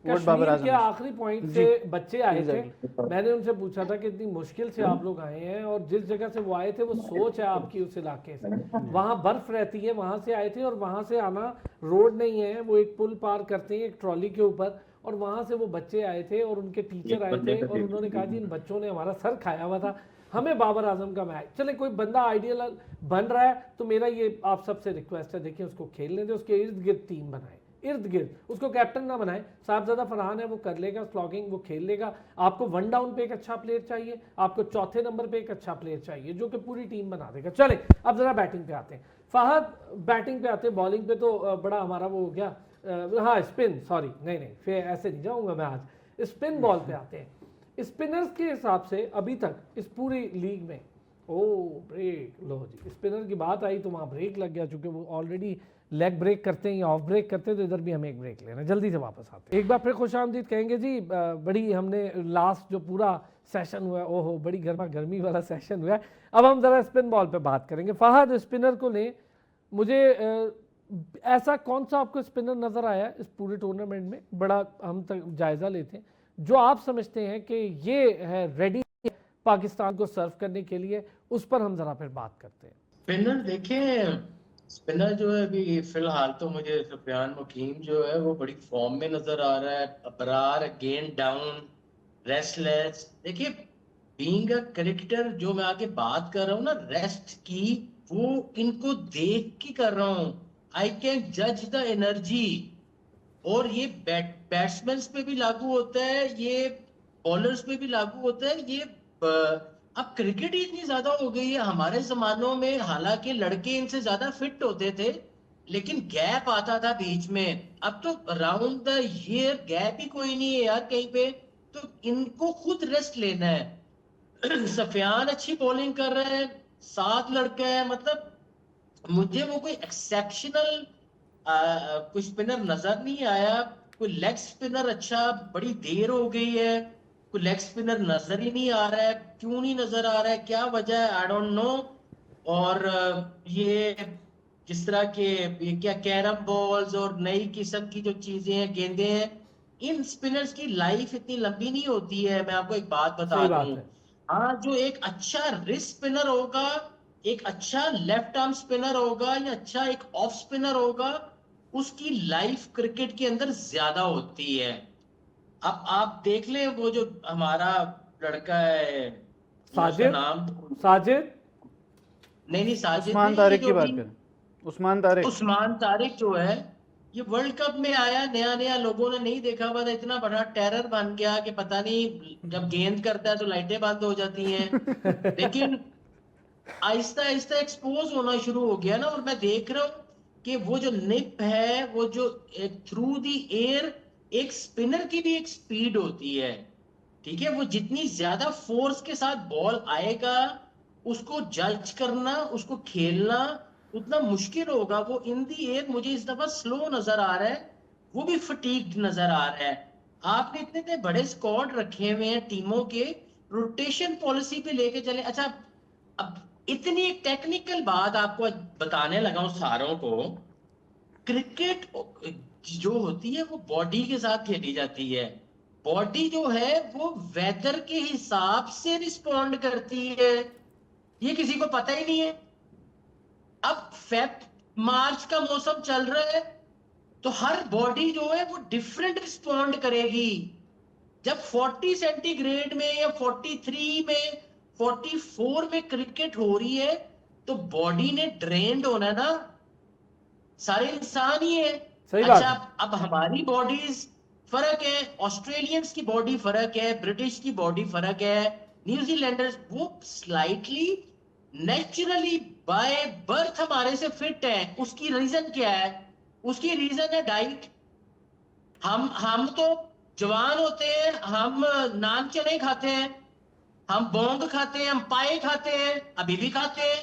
what Babar Azam के आखिरी पॉइंट से बच्चे आए थे, मैंने उनसे पूछा था कि इतनी मुश्किल से आप लोग आए हैं, और जिस जगह से वो आए थे वो सोच है आपकी उस इलाके से, वहाँ बर्फ रहती है, वहाँ से आए थे, और वहाँ से आना रोड नहीं है, वो एक पुल पार करते हैं एक ट्रॉली के ऊपर, और वहाँ से वो बच्चे आए थे और उनके टीचर आए थे, और उन्होंने कहा जी इन बच्चों ने हमारा सर खाया हुआ था, हमें बाबर आजम का मैच। चले कोई बंदा आइडियल बन रहा है तो मेरा ये आप सबसे रिक्वेस्ट है, देखिए उसको खेलने दे, उसके इर्द गिर्द टीम बनाए, इर्द गिर्द, उसको कैप्टन ना बनाए। साहबजादा फरहान है, वो कर लेगा स्लॉगिंग, वो खेल लेगा। आपको वन डाउन पे एक अच्छा प्लेयर चाहिए, आपको चौथे नंबर पे एक अच्छा प्लेयर चाहिए जो कि पूरी टीम बना देगा। चले अब जरा बैटिंग पे आते हैं। फहद, बैटिंग पे आते हैं। बॉलिंग पे तो बड़ा हमारा वो हो गया, हाँ स्पिन, सॉरी नहीं फिर ऐसे नहीं जाऊंगा मैं आज। स्पिन बॉल पे आते हैं। स्पिनर्स के हिसाब से अभी तक इस पूरी लीग में, ओ ब्रेक, लो जी स्पिनर की बात आई तो वहाँ ब्रेक लग गया, चूंकि वो ऑलरेडी लेग ब्रेक करते हैं या ऑफ ब्रेक करते हैं, तो इधर भी हमें एक ब्रेक लेना है। जल्दी से वापस आते हैं। एक बार फिर खुश आमदीद कहेंगे जी। बड़ी हमने लास्ट जो पूरा सेशन हुआ है, ओहो बड़ी गर्मा गर्मी वाला सेशन हुआ है। अब हम ज़रा स्पिन बॉल पे बात करेंगे। फहद, स्पिनर को लें, मुझे ऐसा कौन सा आपको स्पिनर नज़र आया इस पूरे टूर्नामेंट में, बड़ा हम तक जायज़ा लेते हैं, जो आप समझते हैं कि ये है रेडी पाकिस्तान को सर्व करने के लिए, उस पर हम ज़रा फिर बात करते हैं। स्पिनर देखें, स्पिनर जो है अभी फिलहाल तो मुझे सुफियान मुकीम जो है वो बड़ी फॉर्म में नजर आ रहा है। Abrar again down, restless. देखिए, बीइंग अ क्रिकेटर जो मैं आगे बात कर रहा हूँ ना रेस्ट की, वो इनको देख के कर रहा हूँ। आई कैन जज द एनर्जी, और ये बैट्समैन पे भी लागू होता है, ये बॉलर्स पे भी लागू होता है। ये अब क्रिकेट ही इतनी ज्यादा हो गई है हमारे जमानों में, हालांकि लड़के इनसे ज्यादा फिट होते थे लेकिन गैप आता था बीच में। अब तो अराउंड द ईयर गैप ही कोई नहीं है यार कहीं पे, तो इनको खुद रेस्ट लेना है। सफियान अच्छी बॉलिंग कर रहे हैं, 7 लड़के हैं, मतलब मुझे वो कोई एक्सेप्शनल कोई स्पिनर नजर नहीं आया। कोई लेग स्पिनर अच्छा, बड़ी देर हो गई है, कोई लेग स्पिनर नजर ही नहीं आ रहा है। क्यों नहीं नजर आ रहा है, क्या वजह है, आई डोंट नो। और ये जिस तरह के ये क्या कैरम बॉल्स और नई किस्म की जो चीजें हैं, गेंदें हैं, इन स्पिनर्स की लाइफ इतनी लंबी नहीं होती है। मैं आपको एक बात बता सही बात दूं, है। हाँ, जो एक अच्छा रिस्ट स्पिनर होगा, एक अच्छा लेफ्ट आर्म स्पिनर होगा या अच्छा एक ऑफ स्पिनर होगा, उसकी लाइफ क्रिकेट के अंदर ज्यादा होती है। अब आप देख लें वो जो हमारा लड़का है, मैं उसका साजिद, नाम, साजिद, नहीं साजिद उस्मान नहीं, ये तारिक जो की बात भी करें, उस्मान तारिक। उस्मान तारिक जो है, ये वर्ल्ड कप में आया नया नया, लोगों ने नहीं देखा हुआ था, इतना बड़ा टेरर बन गया कि पता नहीं जब गेंद करता है तो लाइटें बंद हो जाती हैं। लेकिन आहिस्ता आहिस्ता एक्सपोज होना शुरू हो गया ना, और मैं देख रहा हूँ कि वो जो निप है, वो जो थ्रू दी एयर, एक स्पिनर की भी एक स्पीड होती है, ठीक है। वो जितनी ज्यादा फोर्स के साथ बॉल आएगा, उसको जज करना, उसको खेलना उतना मुश्किल होगा। वो इन दी एयर मुझे इस दफा स्लो नजर आ रहा है, वो भी फटीग्ड नजर आ रहा है। आपने इतने इतने बड़े स्क्वाड रखे हुए हैं टीमों के, रोटेशन पॉलिसी पे लेके चले। अच्छा, अब इतनी टेक्निकल बात आपको बताने लगा हूं सारों को। क्रिकेट जो होती है वो बॉडी के साथ खेली जाती है। बॉडी जो है वो वेदर के हिसाब से रिस्पॉन्ड करती है, ये किसी को पता ही नहीं है। अब फेब मार्च का मौसम चल रहा है, तो हर बॉडी जो है वो डिफरेंट रिस्पॉन्ड करेगी। जब 40 सेंटीग्रेड में या 43 में, 44 में क्रिकेट हो रही है, तो बॉडी ने ड्रेन्ड होना है ना, सारे इंसान ही है। सही बात अच्छा, है। अब हमारी बॉडीज फर्क है, ऑस्ट्रेलियंस की बॉडी फर्क है, ब्रिटिश की बॉडी फर्क है, न्यूजीलैंडर्स वो स्लाइटली नेचुरली बाय बर्थ हमारे से फिट है। उसकी रीजन क्या है? उसकी रीजन है डाइट। हम तो जवान होते हैं, हम नान चने खाते हैं, हम बोंग खाते हैं, हम पाए खाते हैं, अभी भी खाते हैं।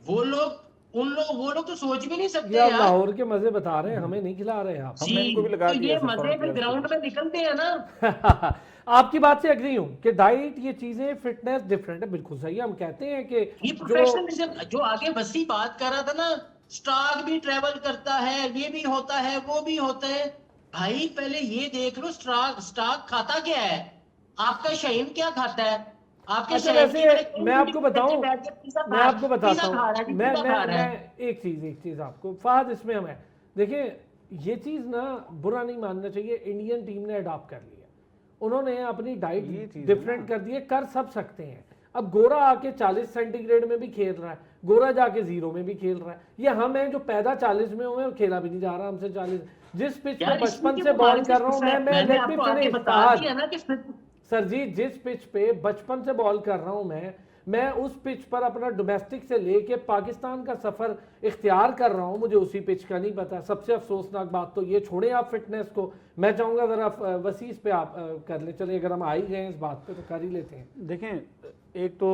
वो लोग वो लोग तो सोच भी नहीं ये सकते आप यार। लाहौर के मजे बता रहे हैं, हमें नहीं खिला रहे आप। हमने जी, इनको भी लगा तो दिया ये ऐसे मजे फॉरेन फिर प्लेयर्स को ग्राउंड भी। में निकलते हैं ना। आपकी बात से एग्री हूं कि डाइट, ये चीजें, फिटनेस डिफरेंट है, बिल्कुल सही है। हम कहते हैं कि ये जो प्रोफेशनलिज्म जो आगे वसी बात कर रहा था ना, स्टॉक भी ट्रेवल करता है, ये भी होता है, वो भी होता है। भाई पहले ये देख लो, स्टॉक खाता क्या है? आपका शहीन क्या खाता है? आपके अच्छा, शहीन की वैसे मैं आपको बताऊं, मैं आपको पिज्जा बताता खा रहा है हूं, कि पिज्जा खा रहा है। मैं एक चीज आपको फहद इसमें हमें देखिए, ये चीज ना बुरा नहीं मानना चाहिए, इंडियन टीम ने अडॉप्ट कर लिया, उन्होंने अपनी ये डाइट चीज़ है डिफरेंट ना। कर दी है, कर सब सकते हैं। अब गोरा आके 40 सेंटीग्रेड में भी खेल रहा है, गोरा जाके 0 में भी खेल रहा है। ये हम हैं जो पैदा 40 में हुए और खेला भी नहीं जा रहा हमसे 40। जिस पिच पे यार बचपन इसमें से क्या बॉल कर रहा हूं मैं मैंने let me आपको आगे finish, बता फहद। दिया ना कि सर जी, जिस पिच पे बचपन से बॉल कर रहा हूं मैं उस पिच पर अपना डोमेस्टिक से लेके पाकिस्तान का सफर इख्तियार कर रहा हूं, मुझे उसी पिच का नहीं पता। सबसे अफसोसनाक बात तो ये, छोड़े आप फिटनेस को, मैं चाहूंगा जरा वसीस पे आप कर ले। चलिए अगर हम आ ही गए इस बात पे तो कर ही लेते हैं। देखें, एक तो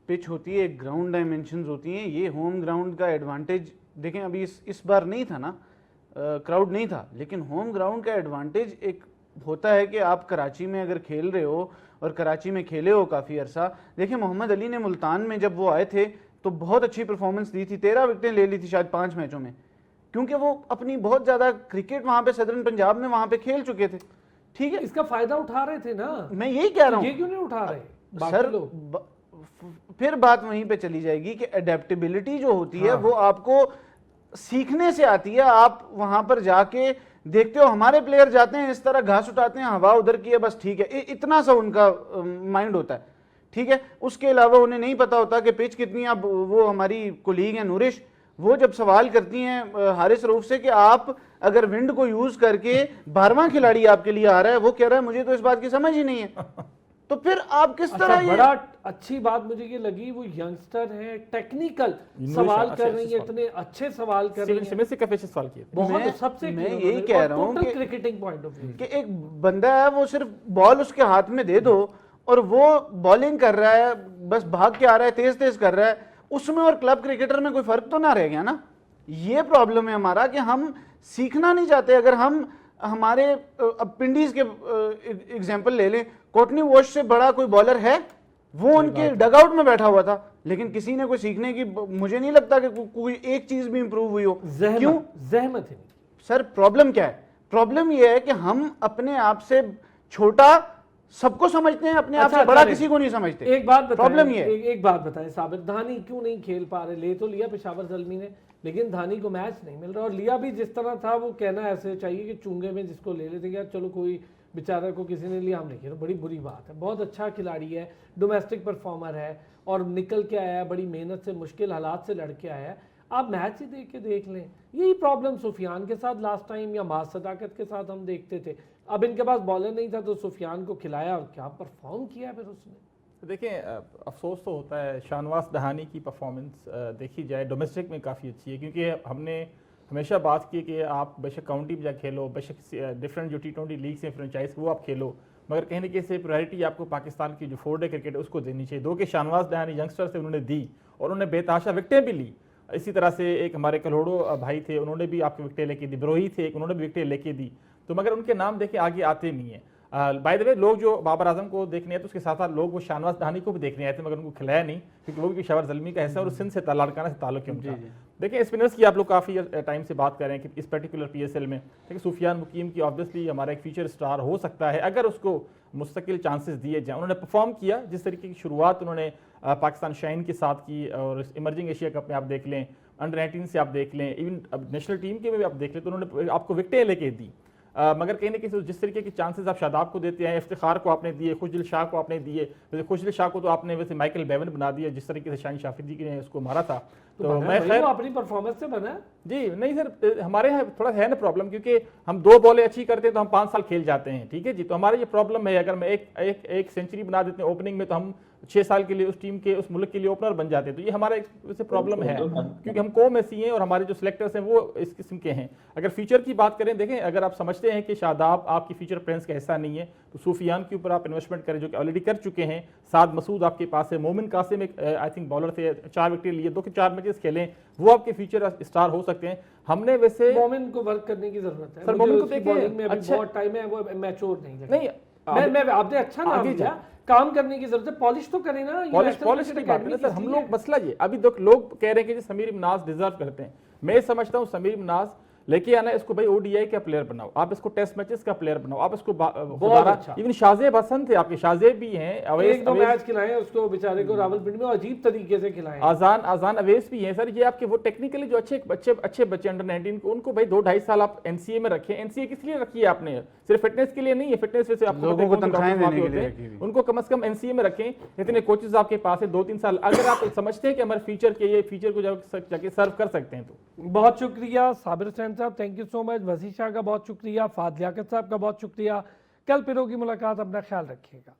पिच होती है, एक ग्राउंड डायमेंशंस होती हैं। ये होम ग्राउंड का एडवांटेज देखें, अभी इस बार नहीं था ना, क्राउड नहीं था, लेकिन होम ग्राउंड का एडवांटेज एक होता है कि आप कराची में अगर खेल रहे हो और कराची में खेले हो काफ़ी अरसा। देखिए, मोहम्मद अली ने मुल्तान में जब वो आए थे तो बहुत अच्छी परफॉर्मेंस दी थी, 13 विकेटें ले ली थी शायद 5 मैचों में, क्योंकि वो अपनी बहुत ज़्यादा क्रिकेट वहाँ पे सदरन पंजाब में वहाँ पे खेल चुके थे। ठीक है, इसका फायदा उठा रहे थे ना, मैं यही कह रहा ये हूँ क्यों नहीं उठा रहे बाकी सर। लोग? फिर बात वहीं पे चली जाएगी कि अडेप्टेबिलिटी जो होती है वो आपको सीखने से आती है। आप वहां पर जाके देखते हो, हमारे प्लेयर जाते हैं इस तरह घास उठाते हैं, हवा उधर की है, बस ठीक है, इतना सा उनका माइंड होता है। ठीक है, उसके अलावा उन्हें नहीं पता होता कि पिच कितनी। अब वो हमारी कोलीग है नूरिश, वो जब सवाल करती हैं हारिस रऊफ से कि आप अगर विंड को यूज करके 12वां खिलाड़ी आपके लिए आ रहा है, वो कह रहा है मुझे तो इस बात की समझ ही नहीं है। तो फिर आप किस अच्छा, तरह बड़ा अच्छी बात मुझे ये लगी, वो यंगस्टर है, टेक्निकल सवाल कर रही है, इतने अच्छे सवाल कर रही है, से काफी अच्छे सवाल किए थे। बहुत सबसे मैं यही कह रहा हूँ कि क्रिकेटिंग पॉइंट ऑफ व्यू कि एक बंदा है, वो सिर्फ बॉल उसके हाथ में दे दो और वो बॉलिंग कर रहा है, बस भाग के आ रहा है, तेज तेज कर रहा है, उसमें और क्लब क्रिकेटर में कोई फर्क तो ना रह गया ना। ये प्रॉब्लम है हमारा कि हम सीखना नहीं चाहते। अगर हम हमारे अब पिंडीज के एग्जांपल ले लें, कोटनी वॉश से बड़ा कोई बॉलर है, वो उनके डगआउट में बैठा हुआ था, लेकिन किसी ने कोई सीखने की, मुझे नहीं लगता कि कोई एक चीज भी इंप्रूव हुई हो। क्यों? जहमत है सर, प्रॉब्लम क्या है? प्रॉब्लम यह है कि हम अपने आप से छोटा सबको समझते हैं, अपने आप से बड़ा किसी को नहीं समझते। एक बात बताएं, प्रॉब्लम ये है। एक बात बताएं साबिर, धानी क्यों नहीं खेल पा रहे? ले तो लिया पेशावर ज़ल्मी ने, लेकिन धानी को मैच नहीं मिल रहा, और लिया भी जिस तरह था वो कहना ऐसे चाहिए कि चुंगे में जिसको ले लेते यार, चलो कोई बेचारा को किसी ने लिया, हम नहीं खेल। बड़ी बुरी बात है। बहुत अच्छा खिलाड़ी है, डोमेस्टिक परफॉर्मर है और निकल के आया है, बड़ी मेहनत से मुश्किल हालात से लड़ के आया है। आप मैच ही देख के देख लें, यही प्रॉब्लम सुफियान के साथ लास्ट टाइम या माज सदाकत के साथ हम देखते थे। अब इनके पास बॉलर नहीं था तो सुफियान को खिलाया और क्या परफॉर्म किया फिर उसने। देखिए, अफसोस तो होता है, शाहनवाज दहानी की परफॉर्मेंस देखी जाए डोमेस्टिक में काफ़ी अच्छी है, क्योंकि हमने हमेशा बात की कि आप बेशक काउंटी में जा खेलो, बेशक डिफरेंट जो T20 लीग्स हैं फ्रेंचाइज वो आप खेलो, मगर कहीं ना कहीं से प्रायोरिटी आपको पाकिस्तान की जो 4-डे क्रिकेट है उसको देनी चाहिए। दो कि शाहनवाज दहानी यंगस्टर से उन्होंने दी और उन्होंने बेतहाशा विकटें भी ली। इसी तरह से एक हमारे कलोड़ो भाई थे, उन्होंने भी आपकी विकटें लेके दी, ब्रोही थे एक, उन्होंने भी विकटें लेके दी, तो मगर उनके नाम देखे आगे आते नहीं है। बाय द वे, लोग जो बाबर आजम को देखने आए तो उसके साथ साथ लोग वो शाहनवाज दहानी को भी देखने आए थे, मगर उनको खिलाया नहीं, क्योंकि वो भी पेशावर ज़ल्मी का हिस्सा और सिंध से लाड़काना से ताल्लुक है उनका। देखिए, स्पिनर्स की आप लोग काफ़ी टाइम से बात कर रहे हैं कि इस पर्टिकुलर PSL में देखिए सुफियान मुकीम की ऑब्वियसली हमारा एक फ्यूचर स्टार हो सकता है अगर उसको मुस्तकिल चांसेस दिए जाएँ। उन्होंने परफॉर्म किया, जिस तरीके की शुरुआत उन्होंने पाकिस्तान शाइन के साथ की, और इमर्जिंग एशिया कप में आप देख लें, अंडर 19 से आप देख लें, इवन अब नेशनल टीम के में भी आप देख लें, तो उन्होंने आपको विकटें लेके दी। मगर कहीं ना कहीं जिस तरीके के चांसेस आप शादाब को देते हैं, इफ्तिखार को आपने दिए, खुशदिल शाह को आपने दिए, वैसे खुशदिल शाह को तो आपने वैसे माइकल बेवन बना दिया जिस तरीके से शाहीन शाफिदी ने उसको मारा था। तो मैं खैर अपनी परफॉर्मेंस से बना जी नहीं सर, हमारे यहाँ थोड़ा है ना प्रॉब्लम, क्योंकि हम 2 बॉलें अच्छी करते हैं तो हम 5 साल खेल जाते हैं, ठीक है जी। तो हमारा ये प्रॉब्लम है, अगर मैं एक सेंचुरी बना देते हैं ओपनिंग में तो हम 6 साल के लिए उस टीम के उस मुल्क के लिए ओपनर बन जाते हैं। तो ये हमारा एक प्रॉब्लम है, क्योंकि हम कौम ऐसी हैं और हमारे जो सिलेक्टर्स हैं वो इस किस्म के हैं। अगर फ्यूचर की बात करें, देखें, अगर आप समझते हैं कि शादाब आपकी फ्यूचर प्लान्स का हिस्सा नहीं है तो सूफियान के ऊपर आप इन्वेस्टमेंट करें, जो कि ऑलरेडी कर चुके हैं। साद मसूद आपके पास है, मोमिन कासिम एक आई थिंक बॉलर थे, 4 विकेट लिए, 2 के 4 मैचेस खेलें, वो आपके फ्यूचर स्टार हो सकते हैं। हमने वैसे मोमिन को वर्क करने की जरूरत है सर, मोमिन को देखिए अच्छा बहुत टाइम है, वो मैच्योर नहीं लगता। नहीं, मैं आपने अच्छा नाम दिया, काम करने की जरूरत है, पॉलिश तो करें ना। पॉलिश की बात है सर, हम लोग मसला ये अभी लोग कह रहे हैं कि समीर इमनाज डिजर्व करते हैं। मैं समझता हूँ समीर इमनाज लेके आना इसको भाई ओडीआई का प्लेयर बनाओ, आप इसको टेस्ट मैचेस का प्लेयर बनाओ, आप इसको दोबारा अच्छा। इवन शाहजेब हसन थे आपके, शाहजेब भी हैं, एक दो मैच खिलाए उसको बेचारे को रावलपिंडी में, अजीब तरीके से खिलाए। आजान अवेस भी हैं सर। ये आपके वो टेक्निकली जो अच्छे बच्चे अंडर 19 को, उनको भाई 2-2.5 साल आप एनसीए में रखें। एनसीए किस लिए रखी है आपने? सिर्फ फिटनेस के लिए नहीं है, फिटनेस वैसे आपको लोगों को पता है कौन से तनख्वाहें डॉक्टर देने के होते लिए हैं, रखी हुई। उनको कम से कम एनसीए में रखें। इतने कोचेस आपके पास है 2-3 साल, अगर आप समझते हैं कि हमारे फ्यूचर के ये फ्यूचर को जाके सर्व कर सकते हैं तो। बहुत शुक्रिया साबिर हुसैन साहब, थैंक यू सो मच। वसी शाह का बहुत शुक्रिया, फाद लियाकत साहब का बहुत शुक्रिया। कल फिर होगी मुलाकात, अपना ख्याल रखिएगा।